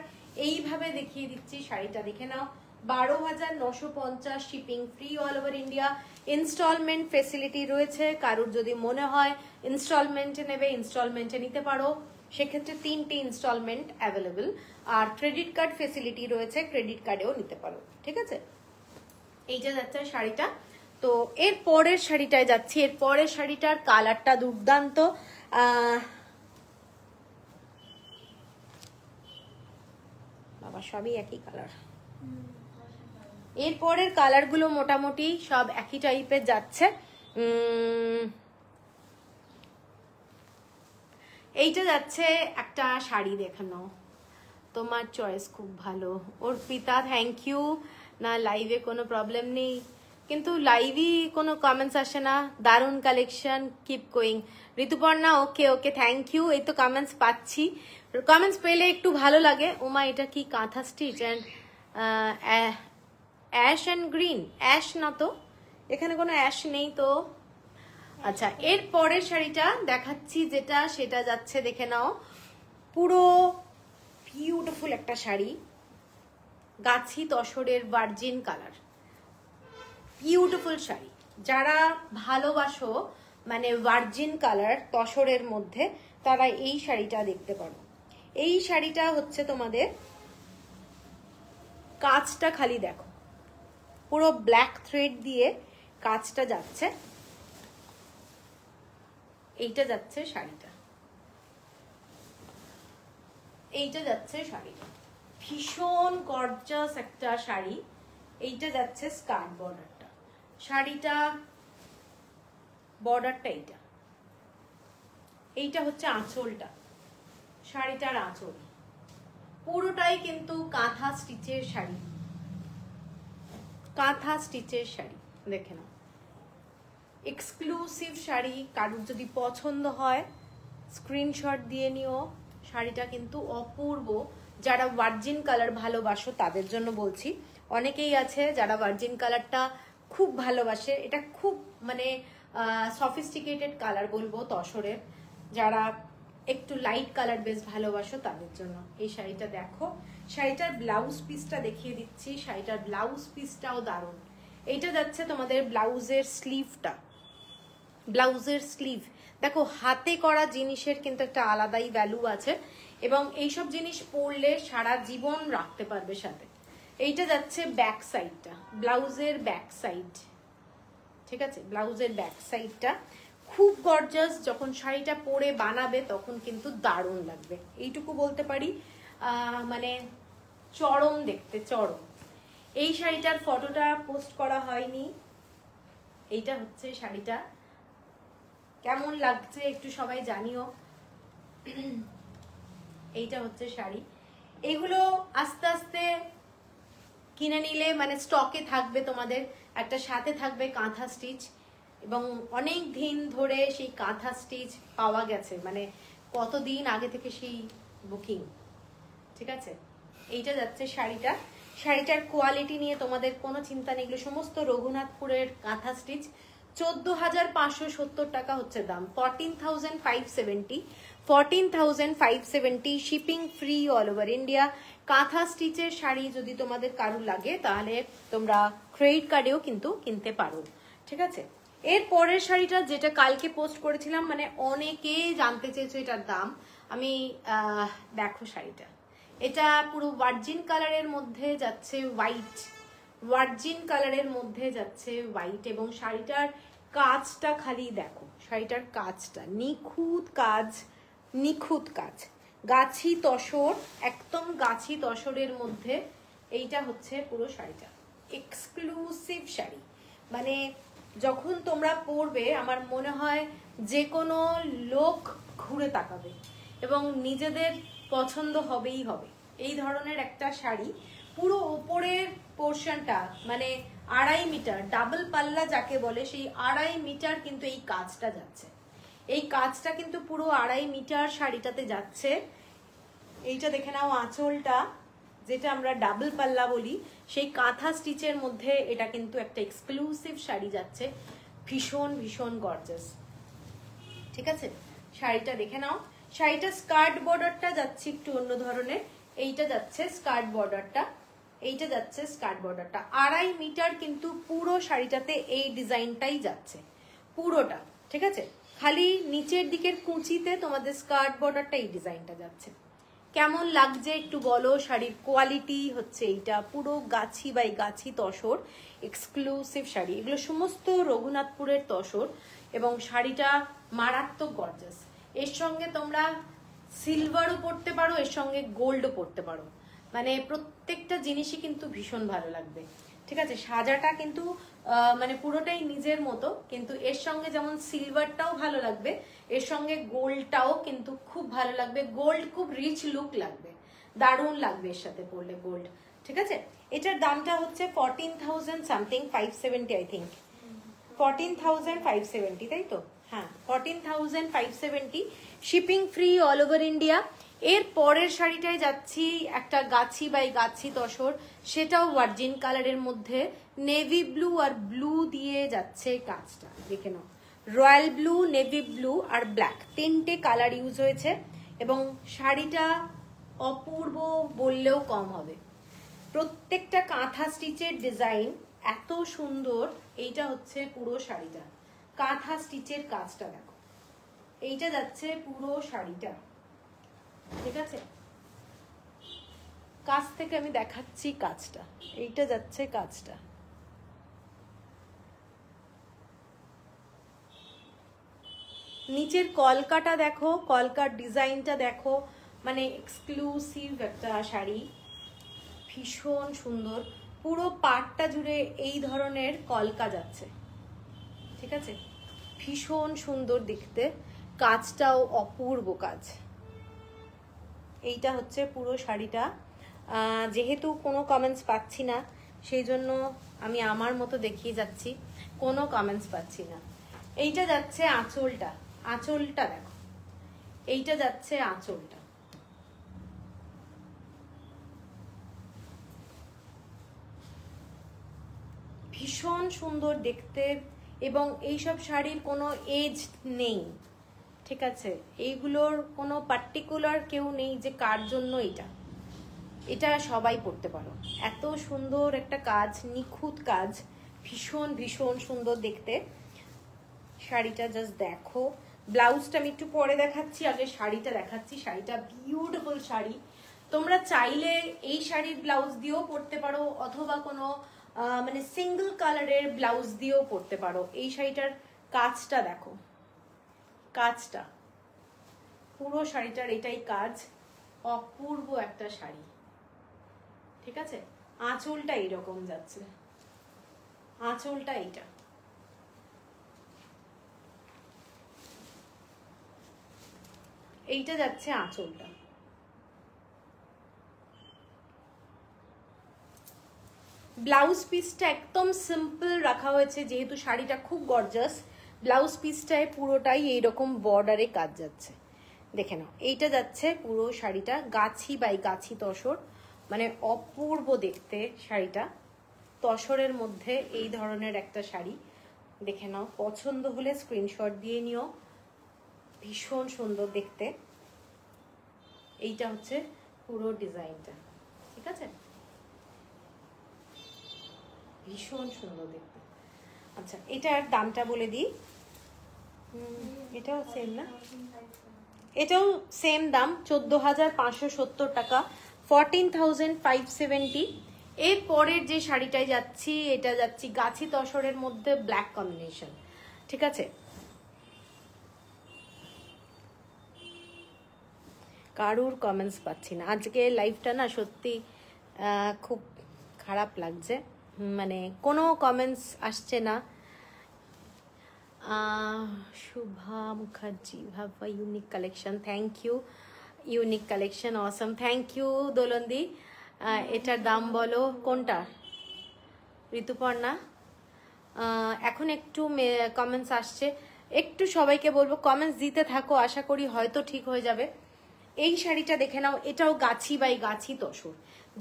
এইভাবে দেখিয়ে দিচ্ছি, শাড়িটা দেখে নাও। 12,950, shipping free all over India. Installment facility রয়েছে, কারোর যদি মনে হয় ইনস্টলমেন্টে নেবে ইনস্টলমেন্টে নিতে পারো, সেক্ষেত্রে 3টে ইনস্টলমেন্ট অ্যাভেলেবল। আর ক্রেডিট কার্ড ফেসিলিটি রয়েছে, ক্রেডিট কার্ডেও নিতে পারো, ঠিক আছে। এইটা যাচ্ছে শাড়িটা। তো এর পরের শাড়িটায় যাচ্ছি। এর পরের শাড়িটার কালারটা দুর্দান্ত, বাবা সবই একই কালার। এর পরের কালারগুলো মোটামুটি সব একই টাইপের যাচ্ছে। এইটা যাচ্ছে একটা শাড়ি, দেখানো, তোমার চয়েস খুব ভালো অর্পিতা, থ্যাংক ইউ। না লাইভে কোনো প্রবলেম নেই, কিন্তু লাইভই কোনো কমেন্টস আসে না। দারুণ collection, keep going. Rituparna okay okay, thank you. এই তো কমেন্টস পাচ্ছি, কমেন্টস পেলে একটু ভালো লাগে। ওমা এটা কি কাঁথা stitch and ash and green, ash না তো, এখানে কোনো অ্যাশ নেই তো। আচ্ছা, এর পরের শাড়িটা দেখাচ্ছি যেটা, সেটা যাচ্ছে, দেখে নাও, পুরো বিউটিফুল একটা শাড়ি, গাছি তসরের ভার্জিন কালার, বিউটিফুল শাড়ি। যারা ভালোবাসো মানে ভার্জিন কালার তসরের মধ্যে, তারা এই শাড়িটা দেখতে পারো। এই শাড়িটা হচ্ছে তোমাদের কাজটা খালি দেখো, পুরো ব্ল্যাক থ্রেড দিয়ে কাজটা যাচ্ছে। এইটা যাচ্ছে শাড়িটা, এইটা যাচ্ছে শাড়িটা, ভীষণ গর্জাস একটা শাড়ি। এইটা যাচ্ছে স্কার্ট বর্ডারটা, শাড়িটা বর্ডারটা এইটা, এইটা হচ্ছে আঁচলটা, শাড়িটার আঁচল, পুরোটাই কিন্তু কাঁথা স্টিচের শাড়ি, কাঁথা স্টিচের শাড়ি। দেখে নাও, এক্সক্লুসিভ শাড়ি। কারোর যদি পছন্দ হয় স্ক্রিনশট দিয়ে নিও, শাড়িটা কিন্তু অপূর্ব। যারা ভার্জিন কালার ভালোবাসো তাদের জন্য বলছি। অনেকেই আছে যারা ভার্জিন কালারটা খুব ভালোবাসে, এটা খুব মানে সফিস্টিকেটেড কালার বলবো তসরের। যারা একটু লাইট কালার বেশ ভালোবাসো তাদের জন্য এই শাড়িটা দেখো। শাড়িটার ব্লাউজ পিসটা দেখিয়ে দিচ্ছি, শাড়িটার ব্লাউজ পিসটাও দারুণ। এইটা যাচ্ছে তোমাদের ব্লাউজের স্লিভটা, ব্লাউজের স্লিভ দেখো, হাতে করা জিনিসের কিন্তু একটা আলাদাই ভ্যালু আছে এবং এইসব জিনিস পরলে সারা জীবন রাখতে পারবে সাথে। এইটা যাচ্ছে ব্যাক সাইডটা, ব্লাউজের ব্যাক সাইড, ঠিক আছে, ব্লাউজের ব্যাক সাইডটা খুব গর্জাস। যখন শাড়িটা পরে বানাবে তখন কিন্তু দারুণ লাগবে, এইটুকু বলতে পারি। মানে চরম দেখতে, চরম। এই শাড়িটার ফটোটা পোস্ট করা হয়নি। এইটা হচ্ছে শাড়িটা, কেমন লাগছে একটু সবাই জানিও। এইটা হচ্ছে শাড়ি। এগুলো আস্তে আস্তে কিনে নিলে মানে স্টকে থাকবে তোমাদের, একটা সাথে থাকবে কাঁথা স্টিচ, এবং অনেক দিন ধরে সেই কাঁথা স্টিচ পাওয়া গেছে, মানে কতদিন আগে থেকে সেই বুকিং, ঠিক আছে। এইটা যাচ্ছে শাড়িটা, শাড়িটার কোয়ালিটি নিয়ে তোমাদের কোনো চিন্তা নেই, এগুলো সমস্ত রঘুনাথপুরের কাঁথা স্টিচ। 14,570 টাকা হচ্ছে দাম, 14,570, 14,570, shipping free all over India. কাঁথা স্টিচের শাড়ি যদি তোমাদের কারুর লাগে তাহলে তোমরা ক্রেডিট কার্ডেও কিন্তু কিনতে পারো, ঠিক আছে। এর পরের শাড়িটা যেটা কালকে পোস্ট করেছিলাম, মানে অনেকে জানতে চেয়েছো এটার দাম, আমি দেখো শাড়িটা, এটা পুরো ভার্জিন কালারের মধ্যে যাচ্ছে হোয়াইট, ভার্জিন কালারের মধ্যে যাচ্ছে হোয়াইট, এবং শাড়িটার কাজটা খালি দেখো, শাড়িটার কাজটা নিখুঁত কাজ, নিখুঁত কাজ, গাছি তসর, একদম গাছি তসরের মধ্যে। এইটা হচ্ছে পুরো শাড়িটা, এক্সক্লুসিভ শাড়ি। মানে যখন তোমরা পরবে আমার মনে হয় যে কোনো লোক ঘুরে তাকাবে এবং নিজেদের পছন্দ হবেই হবে। এই ধরনের একটা শাড়ি, পুরো উপরের পোর্শনটা মানে 2.5 মিটার ডাবল পাল্লা যাকে বলে, সেই 2.5 মিটার কিন্তু এই কাজটা যাচ্ছে। এই কাজটা কিন্তু পুরো 2.5 মিটার শাড়িটাতে যাচ্ছে। এইটা দেখে নাও আঁচলটা, যেটা আমরা ডাবল পাল্লা বলি, সেই কাঁথা স্টিচের মধ্যে এটা কিন্তু একটা এক্সক্লুসিভ শাড়ি যাচ্ছে, ভীষণ ভীষণ গর্জাস। ঠিক আছে, শাড়িটা দেখে নাও। শাড়িটা স্কার্ট বর্ডারটা যাচ্ছে একটু অন্য ধরনের, এইটা যাচ্ছে স্কার্ট বর্ডারটা, এইটা যাচ্ছে স্কার্ট বর্ডারটা। 2.5 মিটার কিন্তু পুরো শাড়িটাতে এই ডিজাইনটাই যাচ্ছে পুরোটা। ঠিক আছে, খালি নিচের দিকের কুঁচিতে তোমাদের স্কার্ট বর্ডারটা এই ডিজাইনটা যাচ্ছে। কেমন লাগছে একটু বলো। শাড়ির কোয়ালিটি হচ্ছে এইটা, পুরো গাছি by Gachhi tussar, exclusive sari. এগুলো সমস্ত রঘুনাথপুরের তসর এবং শাড়িটা মারাত্মক গর্জাস। এর সঙ্গে তোমরা সিলভারও পরতে পারো, এর সঙ্গে গোল্ডও পরতে পারো, মানে প্রত্যেকটা জিনিসই কিন্তু ভীষণ ভালো লাগবে। ঠিক আছে, সাজাটা কিন্তু মানে পুরোটাই নিজের মতো, কিন্তু এর সঙ্গে যেমন সিলভারটাও ভালো লাগবে, এর সঙ্গে গোল্ডটাও কিন্তু খুব ভালো লাগবে। গোল্ড খুব রিচ লুক লাগবে, দারুণ লাগবে এর সাথে পরলে গোল্ড। ঠিক আছে, এটার দামটা হচ্ছে 14,000 সামথিং, 570 আই থিঙ্ক, 14,570, তাই তো? হ্যাঁ, 14,570, shipping free all over India. এর পরের শাড়িটায় যাচ্ছি একটা গাছি বাই গাছি তসর, সেটাও ভার্জিন কালারের মধ্যে নেভি ব্লু আর ব্লু দিয়ে যাচ্ছে কাজটা। দেখে নাও, রয়্যাল ব্লু, নেভি ব্লু আর ব্ল্যাক, 3টে কালার ইউজ হয়েছে এবং শাড়িটা অপূর্ব বললেও কম হবে। প্রত্যেকটা কাঁথা স্টিচের ডিজাইন এত সুন্দর। এইটা হচ্ছে পুরো শাড়িটা, কাঁথা স্টিচের কাজটা দেখো, এইটা যাচ্ছে পুরো শাড়িটা। ঠিক আছে, কাছ থেকে আমি দেখাচ্ছি কাজটা, এইটা যাচ্ছে কাজটা। নিচের কলকাটা দেখো, কলকার ডিজাইনটা দেখো, মানে এক্সক্লুসিভ একটা শাড়ি, ভীষণ সুন্দর। পুরো পাটটা জুড়ে এই ধরনের কলকা যাচ্ছে। ঠিক আছে, ভীষণ সুন্দর দেখতে, কাজটাও অপূর্ব কাজ। এইটা হচ্ছে পুরো শাড়িটা। যেহেতু কোনো কমেন্টস পাচ্ছি না, সেই জন্য আমি আমার মতো দেখিয়ে যাচ্ছি, কোনো কমেন্টস পাচ্ছি না। এইটা যাচ্ছে আঁচলটা, আঁচলটা দেখো, এইটা যাচ্ছে আঁচলটা। ভীষণ সুন্দর দেখতে এবং এইসব শাড়ির কোনো এজ নেই। ঠিক আছে, এইগুলোর কোনো পার্টিকুলার কেউ নেই যে কার জন্য এটা, এটা সবাই পরতে পারো। এত সুন্দর একটা কাজ, নিখুঁত কাজ, ভীষণ ভীষণ সুন্দর দেখতে শাড়িটা। জাস্ট দেখো, ব্লাউজটা আমি একটু পরে দেখাচ্ছি, আগে শাড়িটা দেখাচ্ছি। শাড়িটা বিউটিফুল শাড়ি, তোমরা চাইলে এই শাড়ির ব্লাউজ দিয়েও পরতে পারো, অথবা কোনো মানে সিঙ্গেল কালারের ব্লাউজ দিয়েও পরতে পারো। এই শাড়িটার কাজটা দেখো, কাজটা পুরো শাড়িটার এটাই কাজ, অপূর্ব একটা শাড়ি। ঠিক আছে, আঁচলটা এইরকম যাচ্ছে, আঁচলটা এইটা। এইটা যাচ্ছে আঁচলটা। ব্লাউজ পিসটা একদম সিম্পল রাখা হয়েছে, যেহেতু শাড়িটা খুব গর্জাস। ব্লাউজ পিসটায় পুরোটাই এইরকম বর্ডারে কাজ যাচ্ছে, দেখে নাও। এইটা যাচ্ছে পুরো শাড়িটা গাছি বাই গাছি তসর, মানে অপূর্ব দেখতে শাড়িটা। তসরের মধ্যে এই ধরনের একটা শাড়ি, দেখে নাও। পছন্দ হলে স্ক্রিনশট দিয়ে নিও, ভীষণ সুন্দর দেখতে। এইটা হচ্ছে পুরো ডিজাইনটা। ঠিক আছে, ভীষণ সুন্দর দেখতে। আচ্ছা, এটার দামটা বলে দিই। এটাও সেম না? এটাও সেম দাম, 14,570 টাকা, 14,570। এর পরের যে শাড়িটায় যাচ্ছি, এটা যাচ্ছি গাছি তসরের মধ্যে ব্ল্যাক কম্বিনেশন। ঠিক আছে, কারুর কমেন্টস পাচ্ছি না আজকে। লাইভটা না সত্যি খুব খারাপ লাগছে, মানে কোনো কমেন্টস আসছে না। Shubha Mukherjee, have a unique collection, thank you. Unique collection, awesome, thank you দোলন্দি। এটার দাম বলো, কোনটা? ঋতুপর্ণা এখন একটু কমেন্টস আসছে, একটু সবাইকে বলবো কমেন্টস দিতে থাকো, আশা করি হয়তো ঠিক হয়ে যাবে। এই শাড়িটা দেখে নাও, এটাও গাছি বাই গাছি তসর।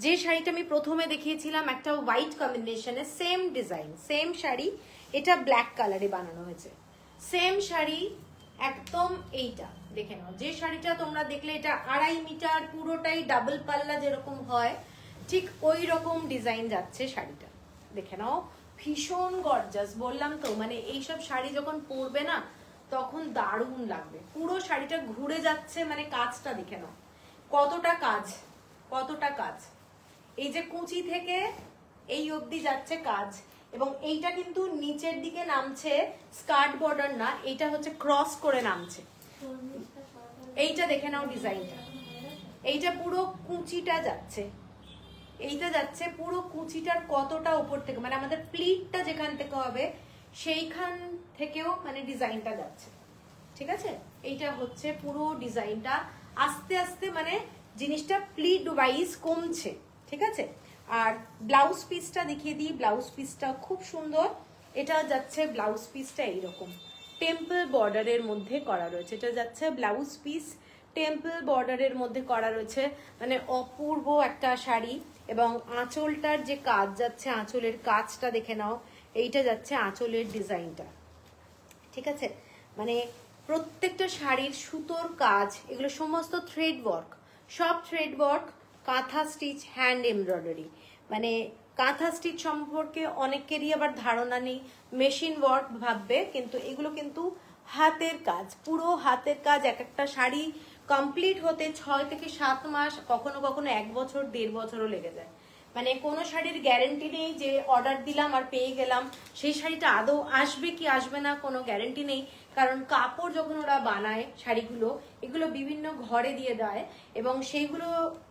যে শাড়িটা আমি প্রথমে দেখিয়েছিলাম একটা হোয়াইট কম্বিনেশনে, সেম ডিজাইন সেম শাড়ি, এটা ব্ল্যাক কালারে বানানো হয়েছে। সেম শাড়ি একদম এইটা দেখে নাও, যে শাড়িটা তোমরা দেখলে এটা 2.5 মিটার পুরোটাই ডাবল পাল্লা যেরকম হয় ঠিক ওই রকম ডিজাইন যাচ্ছে শাড়িটা, দেখে নাও ভীষণ গর্জাস। বললাম তো মানে এইসব শাড়ি যখন পরবে না তখন দারুণ লাগবে। পুরো শাড়িটা ঘুরে যাচ্ছে, মানে কাজটা দেখে নাও কতটা কাজ, কতটা কাজ। এই যে কুচি থেকে এই অবধি যাচ্ছে কাজ, এবং এইটা কিন্তু নিচের দিকে নামছে, স্কার্ট বর্ডার না, এইটা হচ্ছে ক্রস করে নামছে। এইটা দেখে নাও ডিজাইনটা, এইটা পুরো কুচিটা যাচ্ছে, এইটা যাচ্ছে পুরো কুচিটার কতটা উপর থেকে, মানে আমাদের প্লিটটা যেখান থেকে হবে সেইখান থেকেও মানে ডিজাইনটা যাচ্ছে। ঠিক আছে, এইটা হচ্ছে পুরো ডিজাইনটা আস্তে আস্তে মানে জিনিসটা প্লিট ওয়াইজ কমছে। ঠিক আছে, আর ব্লাউজ পিসটা দেখিয়ে দিই, ব্লাউজ পিসটা খুব সুন্দর। এটা যাচ্ছে ব্লাউজ পিসটা এইরকম টেম্পল বর্ডারের মধ্যে করা রয়েছে, এটা যাচ্ছে ব্লাউজ পিস টেম্পল বর্ডারের মধ্যে করা রয়েছে, মানে অপূর্ব একটা শাড়ি। এবং আঁচলটার যে কাজ যাচ্ছে, আঁচলের কাজটা দেখে নাও, এইটা যাচ্ছে আঁচলের ডিজাইনটা। ঠিক আছে, মানে প্রত্যেকটা শাড়ির সুতোর কাজ, এগুলো সমস্ত থ্রেড ওয়ার্ক, সব থ্রেড ওয়ার্ক, কাঁথা স্টিচ, হ্যান্ড এমব্রয়ডারি। মানে কাঁথা স্টিচ সম্পর্কে অনেকেরই আবার ধারণা নেই, মেশিন ওয়ার্ক ভাববে, কিন্তু এগুলো কিন্তু হাতের কাজ, পুরো হাতের কাজ। এক একটা শাড়ি কমপ্লিট হতে 6 থেকে 7 মাস, কখনো কখনো 1 বছর 1.5 বছরও লেগে যায়। মানে কোনো শাড়ির গ্যারেন্টি নেই যে অর্ডার দিলাম আর পেয়ে গেলাম, সেই শাড়িটা আদৌ আসবে কি আসবে না কোনো গ্যারেন্টি নেই। কারণ কাপড় যখন ওরা বানায় শাড়িগুলো, এগুলো বিভিন্ন ঘরে দিয়ে দেয় এবং সেইগুলো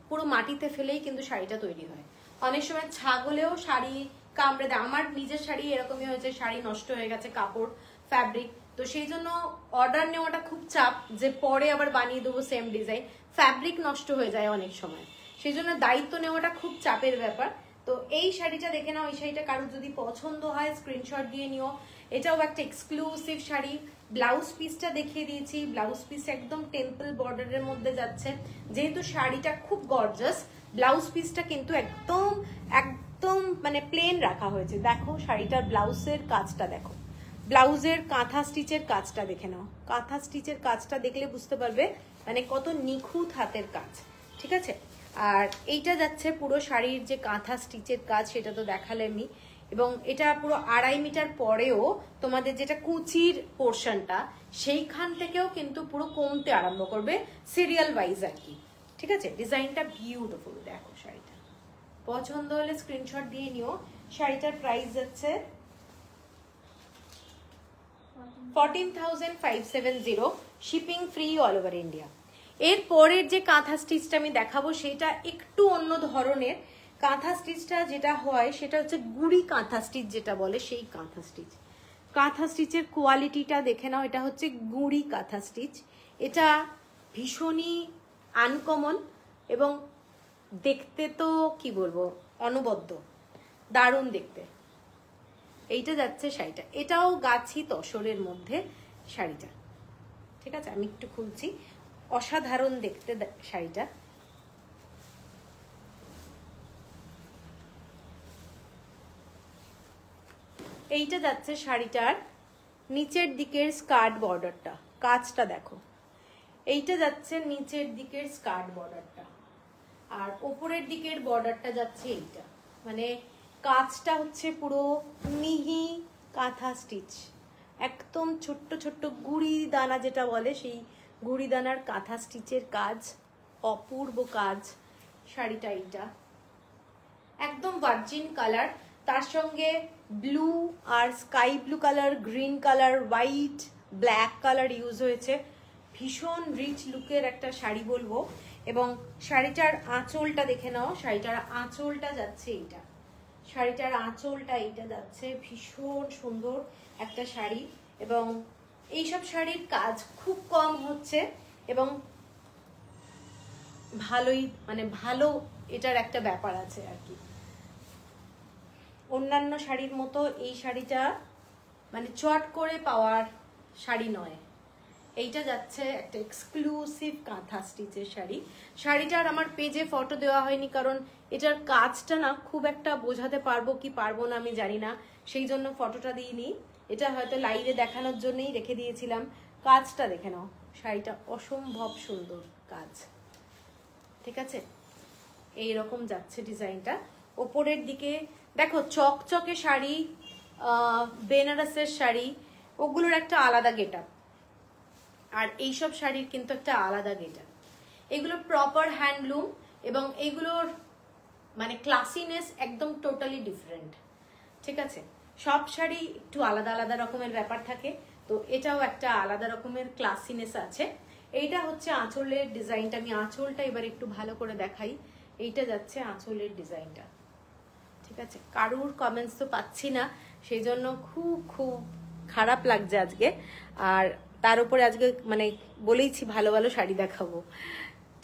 পুরো মাটিতে ফেলেই কিন্তু শাড়িটা তৈরি হয়। অনেক সময় ছাগলেও শাড়ি কামড়ে দেয়, আমার নিজের শাড়ি এরকমই হয়েছে, শাড়ি নষ্ট হয়ে গেছে, কাপড় ফ্যাব্রিক। তো সেই জন্য অর্ডার নেওয়াটা খুব চাপ, যে পরে আবার বানিয়ে দেবো সেম ডিজাইন, ফ্যাব্রিক নষ্ট হয়ে যায় অনেক সময়, সেই জন্য দায়িত্ব নেওয়াটা খুব চাপের ব্যাপার। তো এই শাড়িটা দেখে নাও, এই শাড়িটা কারোর যদি পছন্দ হয় স্ক্রিনশট দিয়ে নিও, এটাও একটা এক্সক্লুসিভ শাড়ি। ব্লাউজ পিসটা দেখিয়ে দিয়েছি, ব্লাউজ পিস একদম টেম্পল বর্ডারের মধ্যে যাচ্ছে, যেহেতু শাড়িটা খুব গর্জাস, ব্লাউজ পিসটা কিন্তু একদম একদম মানে প্লেন রাখা হয়েছে। দেখো শাড়িটার ব্লাউজের কাজটা দেখো, ব্লাউজের কাঁথা স্টিচের কাজটা দেখে নাও, কাঁথা স্টিচের কাজটা দেখলে বুঝতে পারবে মানে কত নিখুঁত হাতের কাজ। ঠিক আছে, আর এইটা যাচ্ছে পুরো শাড়ির যে কাঁথা স্টিচের কাজ, সেটা তো দেখালেনি। এবং এটা পুরো 2.5 মিটার পরেও তোমাদের যেটা কুচির পোর্শনটা, সেইখান থেকেও কিন্তু পুরো কমতে আরম্ভ করবে সিরিয়াল ওয়াইজ আর কি। ঠিক আছে, ডিজাইনটা বিউটিফুল। দেখো শাড়িটা পছন্দ হলে স্ক্রিনশট দিয়ে নিও। শাড়িটার প্রাইস যাচ্ছে 14,570, shipping free all over India. এর পরের যে কাঁথা স্টিচটা আমি দেখাবো সেটা একটু অন্য ধরনের। কাঁথা স্টিচটা যেটা হয় সেটা হচ্ছে গুড়ি কাঁথা স্টিচ যেটা বলে, সেই কাঁথা স্টিচ। কাঁথা স্টিচের কোয়ালিটিটা দেখে নাও, এটা হচ্ছে গুড়ি কাঁথা স্টিচ। এটা ভীষণই আনকমন এবং দেখতে তো কি বলবো অনবদ্য, দারুণ দেখতে। এইটা যাচ্ছে শাড়িটা, এটাও গাছি তসরের মধ্যে শাড়িটা। ঠিক আছে, আমি একটু খুলছি, অসাধারণ দেখতে শাড়িটা। এইটা যাচ্ছে শাড়িটার নিচের দিকের স্কার্ট বর্ডারটা, কাজটা দেখো। এইটা যাচ্ছে নিচের দিকের স্কার্ট বর্ডারটা, আর ওপরের দিকের বর্ডারটা যাচ্ছে এইটা। মানে কাজটা হচ্ছে পুরো মিহি কাঁথা স্টিচ, একদম ছোট্ট ছোট্ট গুড়ি দানা যেটা বলে, সেই গুড়ি দানার কাঁথা স্টিচের কাজ, অপূর্ব কাজ। শাড়িটা এইটা একদম ভার্জিন কালার, তার সঙ্গে ব্লু আর sky blue colour, green colour, white, black colour use হয়েছে। ভীষণ রিচ লুকের একটা শাড়ি বলবো। এবং শাড়িটার আঁচলটা দেখে নাও, শাড়িটার আঁচলটা যাচ্ছে এইটা, শাড়িটার আঁচলটা এইটা যাচ্ছে, ভীষণ সুন্দর একটা শাড়ি। এবং এইসব শাড়ির কাজ খুব কম হচ্ছে এবং ভালোই মানে ভালো, এটার একটা ব্যাপার আছে আর কি। অন্যান্য শাড়ির মতো এই শাড়িটা মানে চট করে পাওয়ার শাড়ি নয়। এইটা যাচ্ছে একটা এক্সক্লুসিভ কাঁথা স্টিচের শাড়ি। শাড়িটার আমার পেজে ফটো দেওয়া হয়নি, কারণ এটার কাজটা না খুব একটা বোঝাতে পারবো কি পারবো না আমি জানি না, সেই জন্য ফটোটা দিইনি। এটা হয়তো লাইভে দেখানোর জন্যই রেখে দিয়েছিলাম। কাজটা দেখে নাও, শাড়িটা অসম্ভব সুন্দর কাজ, ঠিক আছে। এইরকম যাচ্ছে ডিজাইনটা। ওপরের দিকে দেখো চকচকে শাড়ি, বেনারসের শাড়ি, ওগুলোর একটা আলাদা গেট আপ, আর এইসব শাড়ির কিন্তু একটা আলাদা গেট আপ। এগুলো প্রপার হ্যান্ডলুম এবং এগুলোর মানে ক্লাসিনেস একদম টোটালি ডিফারেন্ট, ঠিক আছে। সব শাড়ি একটু আলাদা আলাদা রকমের ব্যাপার থাকে, তো এটাও একটা আলাদা রকমের ক্লাসিনেস আছে। এইটা হচ্ছে আঁচলের ডিজাইনটা। আমি আঁচলটা এবার একটু ভালো করে দেখাই। এইটা যাচ্ছে আঁচলের ডিজাইনটা, ঠিক আছে। কারুর কমেন্টস তো পাচ্ছি না, সেই জন্য খুব খুব খারাপ লাগছে আজকে। আর তার উপরে আজকে মানে বলেইছি ভালো ভালো শাড়ি দেখাবো,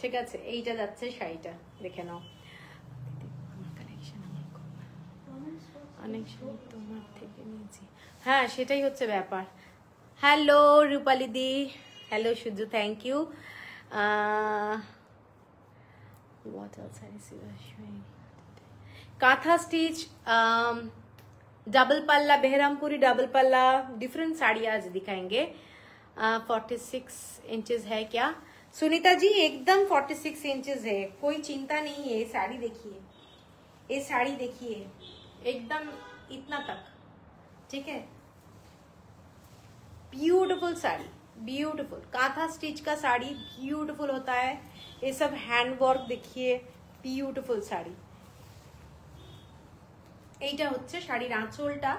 ঠিক আছে। এইটা যাচ্ছে শাড়িটা, দেখে নাও। অনেক শাড়ি তোমার থেকে নিয়েছি, হ্যাঁ সেটাই হচ্ছে ব্যাপার। হ্যালো রূপালি দি, hello Suju, thank you. What else I see showing? Kantha stitch, double पल्ला, बेहरामपुरी डबल पल्ला, डिफरेंट साड़ी आज दिखाएंगे। 46 इंचेस है क्या सुनीता जी? एकदम 46 इंचेस है, कोई चिंता नहीं है। साड़ी देखिए, ये साड़ी देखिए, एकदम इतना तक, ठीक है। ब्यूटीफुल साड़ी, ब्यूटीफुल काथा स्टिच का साड़ी ब्यूटीफुल होता है। ये सब हैंड वर्क देखिए, ब्यूटीफुल साड़ी। এইটা হচ্ছে শাড়ির আঁচলটা,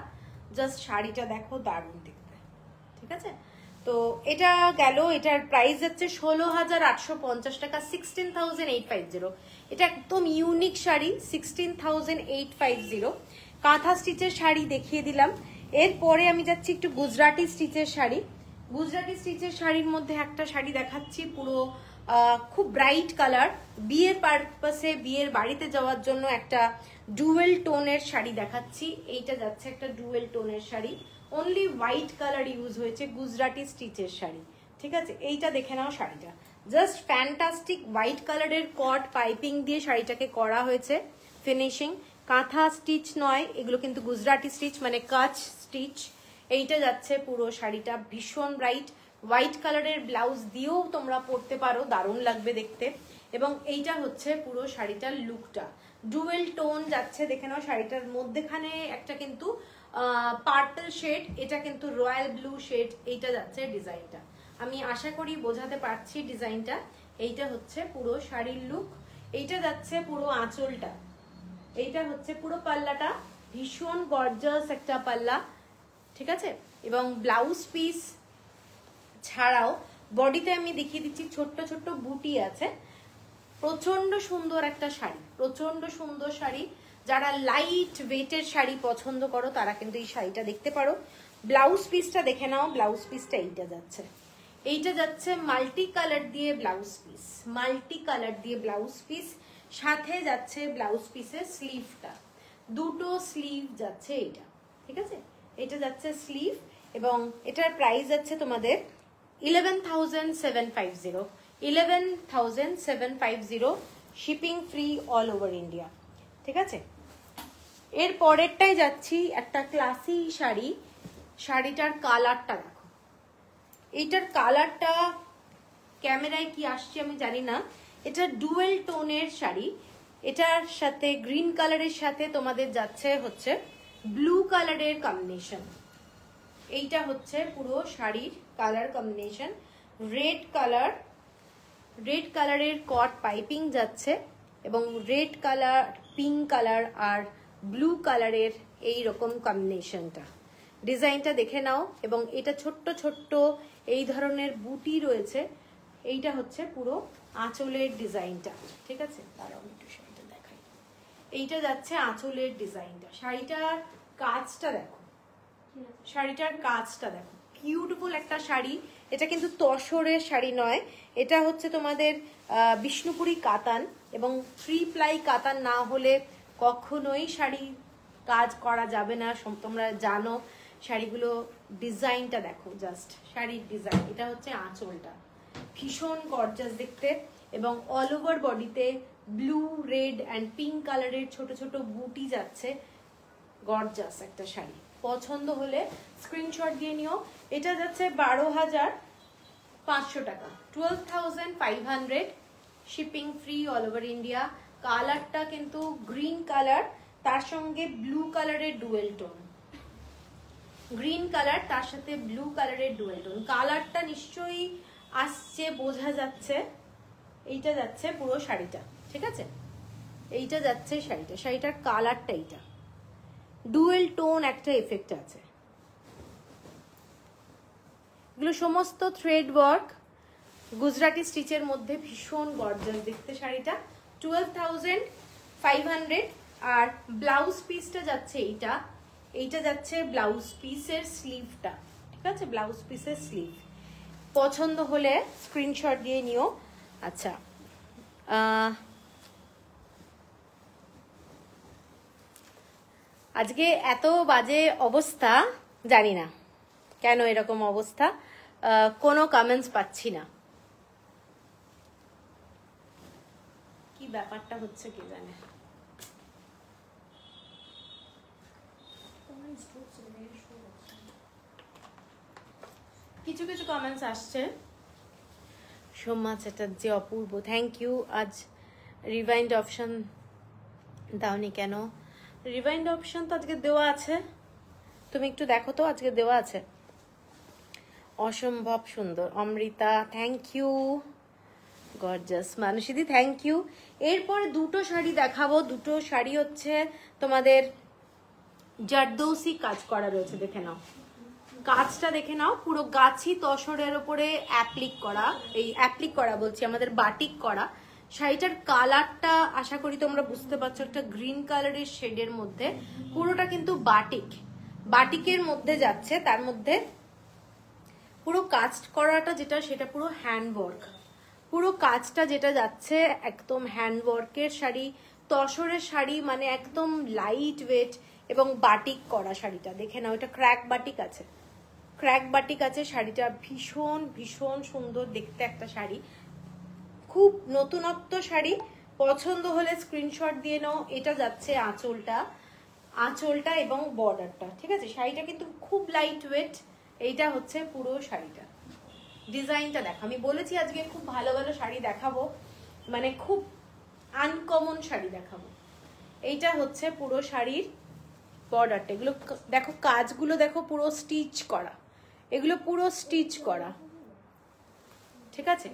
জাস্ট শাড়িটা দেখো দারুণ দেখতে, ঠিক আছে। তো এটা গেল, এটার প্রাইস হচ্ছে 16,850 টাকা, 16,850। এটা একদম ইউনিক শাড়ি, 16,850। কাঁথা স্টিচের শাড়ি দেখিয়ে দিলাম। এরপরে আমি যাচ্ছি একটু গুজরাটি স্টিচের শাড়ি। গুজরাটি স্টিচের শাড়ির মধ্যে একটা শাড়ি দেখাচ্ছি, পুরো খুব ব্রাইট কালার, বিয়ের পারপাসে, বিয়ের বাড়িতে যাওয়ার জন্য একটা ডুয়েল টোনের শাড়ি দেখাচ্ছি। এইটা যাচ্ছে একটা ডুয়েল টোনের sari, only white colour use হয়েছে, গুজরাটি স্টিচের শাড়ি, ঠিক আছে। এইটা দেখে নাও, শাড়িটা জাস্ট ফ্যান্টাস্টিক, হোয়াইট কালারের কট পাইপিং দিয়ে শাড়িটাকে করা হয়েছে, ফিনিশিং। কাঁথা স্টিচ নয় এগুলো, কিন্তু গুজরাটি স্টিচ মানে কাচ স্টিচ। এইটা যাচ্ছে পুরো শাড়িটা ভীষণ ব্রাইট, হোয়াইট কালারের ব্লাউজ দিয়েও তোমরা পরতে পারো, দারুণ লাগবে দেখতে। এবং এইটা হচ্ছে পুরো শাড়িটার লুকটা, ডুয়েল টোন যাচ্ছে, দেখে নাও। শাড়িটার মধ্যেখানে একটা কিন্তু পার্পল শেড, এটা কিন্তু রয়্যাল ব্লু শেড। এইটা যাচ্ছে ডিজাইনটা, আমি আশা করি বোঝাতে পারছি ডিজাইনটা। এইটা হচ্ছে পুরো শাড়ির লুক। এইটা যাচ্ছে পুরো আঁচলটা, এইটা হচ্ছে পুরো পাল্লাটা, ভীষণ গর্জাস একটা পাল্লা, ঠিক আছে। এবং ব্লাউজ পিস ছাড়াও বডিতে আমি দেখিয়ে দিচ্ছি ছোট্ট ছোট্ট বুটি আছে। প্রচন্ড সুন্দর একটা শাড়ি, প্রচন্ড সুন্দর শাড়ি। যারা লাইট ওয়েটের শাড়ি পছন্দ করো তারা কিন্তু এই শাড়িটা দেখতে পারো। ব্লাউজ পিসটা দেখে নাও, ব্লাউজ পিসটা এইটা যাচ্ছে, এইটা যাচ্ছে মাল্টি কালার দিয়ে ব্লাউজ পিস, মাল্টি কালার দিয়ে ব্লাউজ পিস, সাথে যাচ্ছে ব্লাউজ পিসের স্লিভটা, দুটো স্লিভ যাচ্ছে এইটা, ঠিক আছে। এটা যাচ্ছে স্লিভ এবং এটার প্রাইস যাচ্ছে তোমাদের 11,750, 11,750, shipping free all over India, ঠিক আছে। এর পরেরটাই যাচ্ছি, একটা ক্লাসি শাড়ি। শাড়িটার কালারটা দেখো, এইটার কালারটা ক্যামেরায় কি আসছে আমি জানি না। এটা ডুয়েল টোনের শাড়ি, এটার সাথে গ্রিন কালারের সাথে তোমাদের যাচ্ছে হচ্ছে ব্লু কালারের কম্বিনেশন। এইটা হচ্ছে পুরো শাড়ির colour combination, red colour, red কালারের কট পাইপিং যাচ্ছে এবং রেড কালার, পিঙ্ক কালার আর ব্লু কালারের এই রকম কম্বিনেশনটা। ডিজাইনটা দেখে নাও। এবং এটা ছোট্ট ছোট্ট এই ধরনের বুটি রয়েছে। এইটা হচ্ছে পুরো আঁচলের ডিজাইনটা, ঠিক আছে। তারাও একটু শাড়িটা দেখাই। এইটা যাচ্ছে আঁচলের ডিজাইনটা। শাড়িটার কাজটা দেখো, শাড়িটার কাজটা দেখো, বিউটিফুল একটা শাড়ি। এটা কিন্তু তসরের শাড়ি নয়, এটা হচ্ছে তোমাদের বিষ্ণুপুরি কাতান, এবং 3 প্লাই কাতান না হলে কখনোই শাড়ি কাজ করা যাবে না, তোমরা জানো। শাড়িগুলো ডিজাইনটা দেখো, জাস্ট শাড়ির ডিজাইন। এটা হচ্ছে আঁচলটা, ভীষণ গর্জাস দেখতে, এবং অল ওভার বডিতে ব্লু, রেড অ্যান্ড পিঙ্ক কালারের ছোট ছোট বুটি যাচ্ছে। গর্জাস একটা শাড়ি। পছন্দ হলে স্ক্রিনশট দিয়ে নিও। এটা যাচ্ছে 12,500 টাকা, 12,500, shipping free all over India. কালারটা কিন্তু গ্রিন কালার, তার সঙ্গে ব্লু কালারের ডুয়েল টোন। গ্রিন কালার তার সাথে ব্লু কালারের ডুয়েল টোন। কালারটা নিশ্চয়ই আসছে, বোঝা যাচ্ছে। এইটা যাচ্ছে পুরো শাড়িটা, ঠিক আছে? এইটা যাচ্ছে শাড়িটা, শাড়িটার কালারটা এইটা, ডুয়েল টোন একটা এফেক্ট আছে। এগুলো সমস্ত থ্রেড ওয়ার্ক, গুজরাটি স্টিচের মধ্যে, ভীষণ গর্জাস দেখতে শাড়িটা। 12,500। আর ব্লাউজ পিসটা যাচ্ছে এইটা, এইটা যাচ্ছে ব্লাউজ পিসের স্লিভটা, ঠিক আছে? ব্লাউজ পিসের স্লিভ। পছন্দ হলে স্ক্রিনশট দিয়ে নিও। আচ্ছা, আজকে এত বাজে অবস্থা, জানি না কেন এরকম অবস্থা, কোনো কমেন্টস পাচ্ছি না, কি ব্যাপারটা হচ্ছে কে জানে। কিছু কিছু কমেন্টস আসছে। সোমা চ্যাটার্জি, অপূর্ব, থ্যাংক ইউ। আজ রিভাইন্ড অপশন দাওনি কেন? রিভাইন্ড অপশন তো আজকে দেওয়া আছে, তুমি একটু দেখো তো, আজকে দেওয়া আছে। অসম্ভব সুন্দর, অমৃতা, থ্যাংক ইউ। গর্জাস, মানসীদি, থ্যাংক ইউ। এরপরে দুটো শাড়ি দেখাবো। দুটো শাড়ি হচ্ছে তোমাদের জারদৌসি কাজ করা রয়েছে, দেখে নাও। কাজটা দেখে নাও, পুরো গাছি তসরের ওপরে অ্যাপ্লিক করা, এই অ্যাপ্লিক করা বলছি, আমাদের বাটিক করা। শাড়িটার কালারটা আশা করি তোমরা বুঝতে পারছো, একটা গ্রিন কালারের শেডের মধ্যে, পুরোটা কিন্তু বাটিক, বাটিকের মধ্যে যাচ্ছে। তার মধ্যে পুরো কাজ করাটা যেটা, সেটা পুরো হ্যান্ডওয়ার্ক, পুরো কাজটা যেটা যাচ্ছে একদম হ্যান্ডওয়ার্কের শাড়ি, তসরের শাড়ি, মানে একদম লাইট ওয়েট এবং বাটিক করা শাড়িটা দেখে নাও। এটা ক্র্যাক বাটিক আছে, ক্র্যাক বাটিক আছে শাড়িটা। ভীষণ ভীষণ সুন্দর দেখতে একটা শাড়ি, খুব নতুনত্ব শাড়ি। পছন্দ হলে স্ক্রিনশট দিয়ে নাও। এটা যাচ্ছে আঁচলটা, আঁচলটা এবং বর্ডারটা, ঠিক আছে? শাড়িটা কিন্তু খুব লাইট ওয়েট। এইটা হচ্ছে পুরো শাড়িটা, ডিজাইনটা দেখো। আমি বলেছি আজকে খুব ভালো ভালো শাড়ি দেখাবো, মানে খুব আনকমন শাড়ি দেখাবো। এইটা হচ্ছে পুরো শাড়ির বর্ডারটা। এগুলো দেখো, কাজগুলো দেখো, পুরো স্টিচ করা, এগুলো পুরো স্টিচ করা, ঠিক আছে?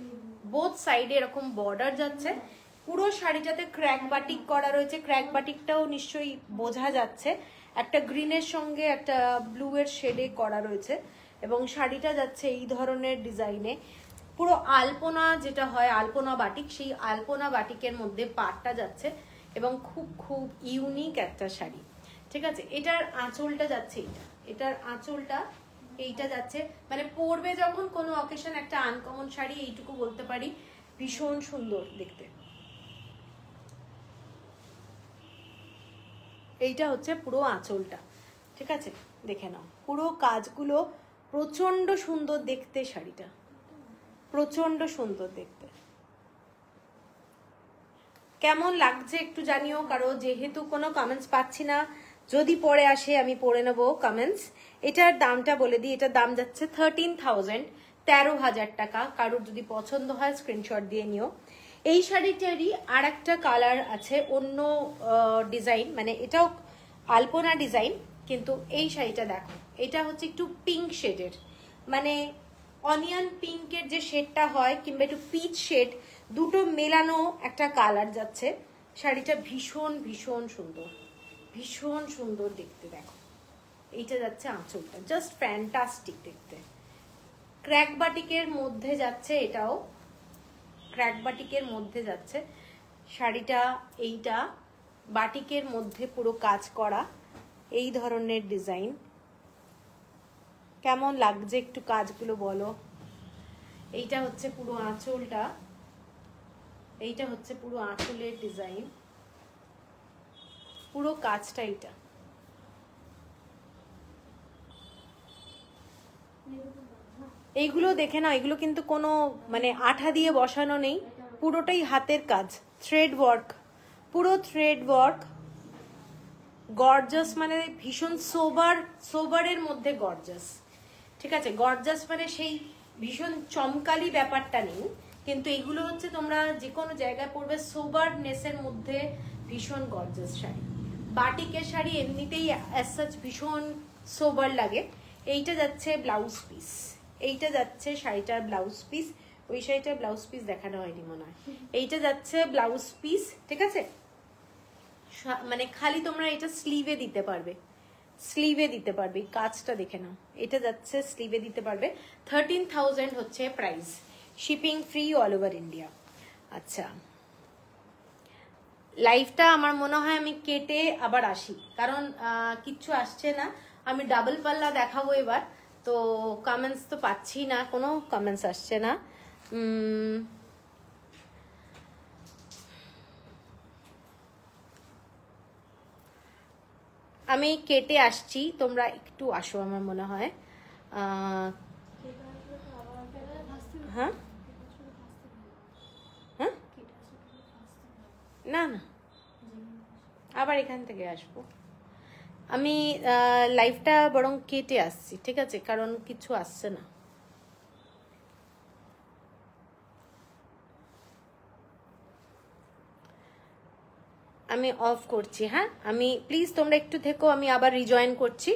বোথ সাইডে এরকম বর্ডার যাচ্ছে। পুরো শাড়িটাতে ক্র্যাক বাটিক করা রয়েছে। ক্র্যাক বাটিকটাও নিশ্চয়ই বোঝা যাচ্ছে, একটা গ্রিনের সঙ্গে একটা ব্লু এর শেডে করা রয়েছে, এবং শাড়িটা যাচ্ছে এই ধরনের ডিজাইনে। পুরো আলপনা যেটা হয়, আলপনা বাটিক, সেই আলপনা বাটিকের মধ্যে পাটটা যাচ্ছে, এবং খুব খুব ইউনিক একটা শাড়ি, ঠিক আছে? এটার আঁচলটা যাচ্ছে এইটা, এটার আঁচলটা এইটা যাচ্ছে, মানে পরবে যখন কোনো অকেশন, একটা আনকমন শাড়ি, এইটুকু বলতে পারি। ভীষণ সুন্দর দেখতে। এইটা হচ্ছে পুরো আঁচলটা, ঠিক আছে? দেখে নাও, পুরো কাজগুলো প্রচন্ড সুন্দর দেখতে, শাড়িটা প্রচন্ড সুন্দর দেখতে। কেমন লাগছে একটু জানিও, কারো যেহেতু কোনো কমেন্টস পাচ্ছি না, যদি পরে আসে আমি পড়ে নেবো কমেন্টস। এটার দামটা বলে দিই, এটার দাম যাচ্ছে 13,000, 13,000 টাকা। কারোর যদি পছন্দ হয় স্ক্রিনশট দিয়ে নিও। এই শাড়িটারই আর একটা কালার আছে, অন্য ডিজাইন, মানে এটাও আলপনা ডিজাইন, কিন্তু এই শাড়িটা দেখো, এটা হচ্ছে একটু পিঙ্ক শেডের, মানে অনিয়ন পিঙ্কের যে শেডটা হয়, কিংবা একটু পিচ শেড, দুটো মেলানো একটা কালার যাচ্ছে। শাড়িটা ভীষণ ভীষণ সুন্দর, ভীষণ সুন্দর দেখতে। দেখো, এইটা যাচ্ছে আঁচলটা, জাস্ট ফ্যান্টাস্টিক দেখতে। ক্র্যাক বাটিকের মধ্যে যাচ্ছে, এটাও ক্র্যাক বাটিকের মধ্যে যাচ্ছে শাড়িটা। এইটা বাটিকের মধ্যে পুরো কাজ করা, এই ধরনের ডিজাইন। কেমন লাগছে একটু কাজগুলো বলো। এইটা হচ্ছে পুরো আঁচলটা, এইটা হচ্ছে পুরো আঁচলের ডিজাইন, পুরো কাজটা এইটা। এইগুলো দেখে নাও, এগুলো কিন্তু কোনো মানে আঠা দিয়ে বসানো নেই, পুরোটাই হাতের কাজ, থ্রেড ওয়ার্ক, পুরো থ্রেড ওয়ার্ক, গর্জাস, মানে ভীষণ সোবারের মধ্যে গর্জাস, ঠিক আছে? গর্জাস মানে সেই ভীষণ চমকালি ব্যাপারটা নেই, কিন্তু এগুলো হচ্ছে তোমরা যে কোনো জায়গায় পড়বে সোবারনেসের মধ্যে ভীষণ গর্জাস শাড়ি। বাটিকের শাড়ি এমনিতেই অ্যাজ সাচ ভীষণ সোবার লাগে। এইটা যাচ্ছে ব্লাউজ পিস, এইটা যাচ্ছে শাড়িটার ব্লাউজ পিস, ওই শাড়িটার ব্লাউজ পিস দেখানো হয়নি মনে হয়, এইটা যাচ্ছে ব্লাউজ পিস, ঠিক আছে? মানে খালি তোমরা এটা স্লিভে দিতে পারবে, স্লিভে দিতে পারবে, কাজটা দেখে নাও, এটা যাচ্ছে স্লিভে দিতে পারবে। 13,000 হচ্ছে price, shipping free all over India. আচ্ছা, লাইভটা আমার মনে হয় আমি কেটে আবার আসি, কারণ কিচ্ছু আসছে না। আমি ডাবল পাল্লা দেখাবো এবার, তো কমেন্টস তো পাচ্ছি না, কোনো কমেন্টস আসছে না। আমি কেটে আসছি, তোমরা একটু আসো, আমার মনে হয়। হ্যাঁ হ্যাঁ, না না, আবার এখান থেকে আসবো আমি। লাইভটা বরং কেটে আসছি, ঠিক আছে? কারণ কিছু আসছে না। আমি অফ করছি, হ্যাঁ? আমি প্লিজ তোমরা একটু থেকো, আমি আবার রিজয়েন করছি।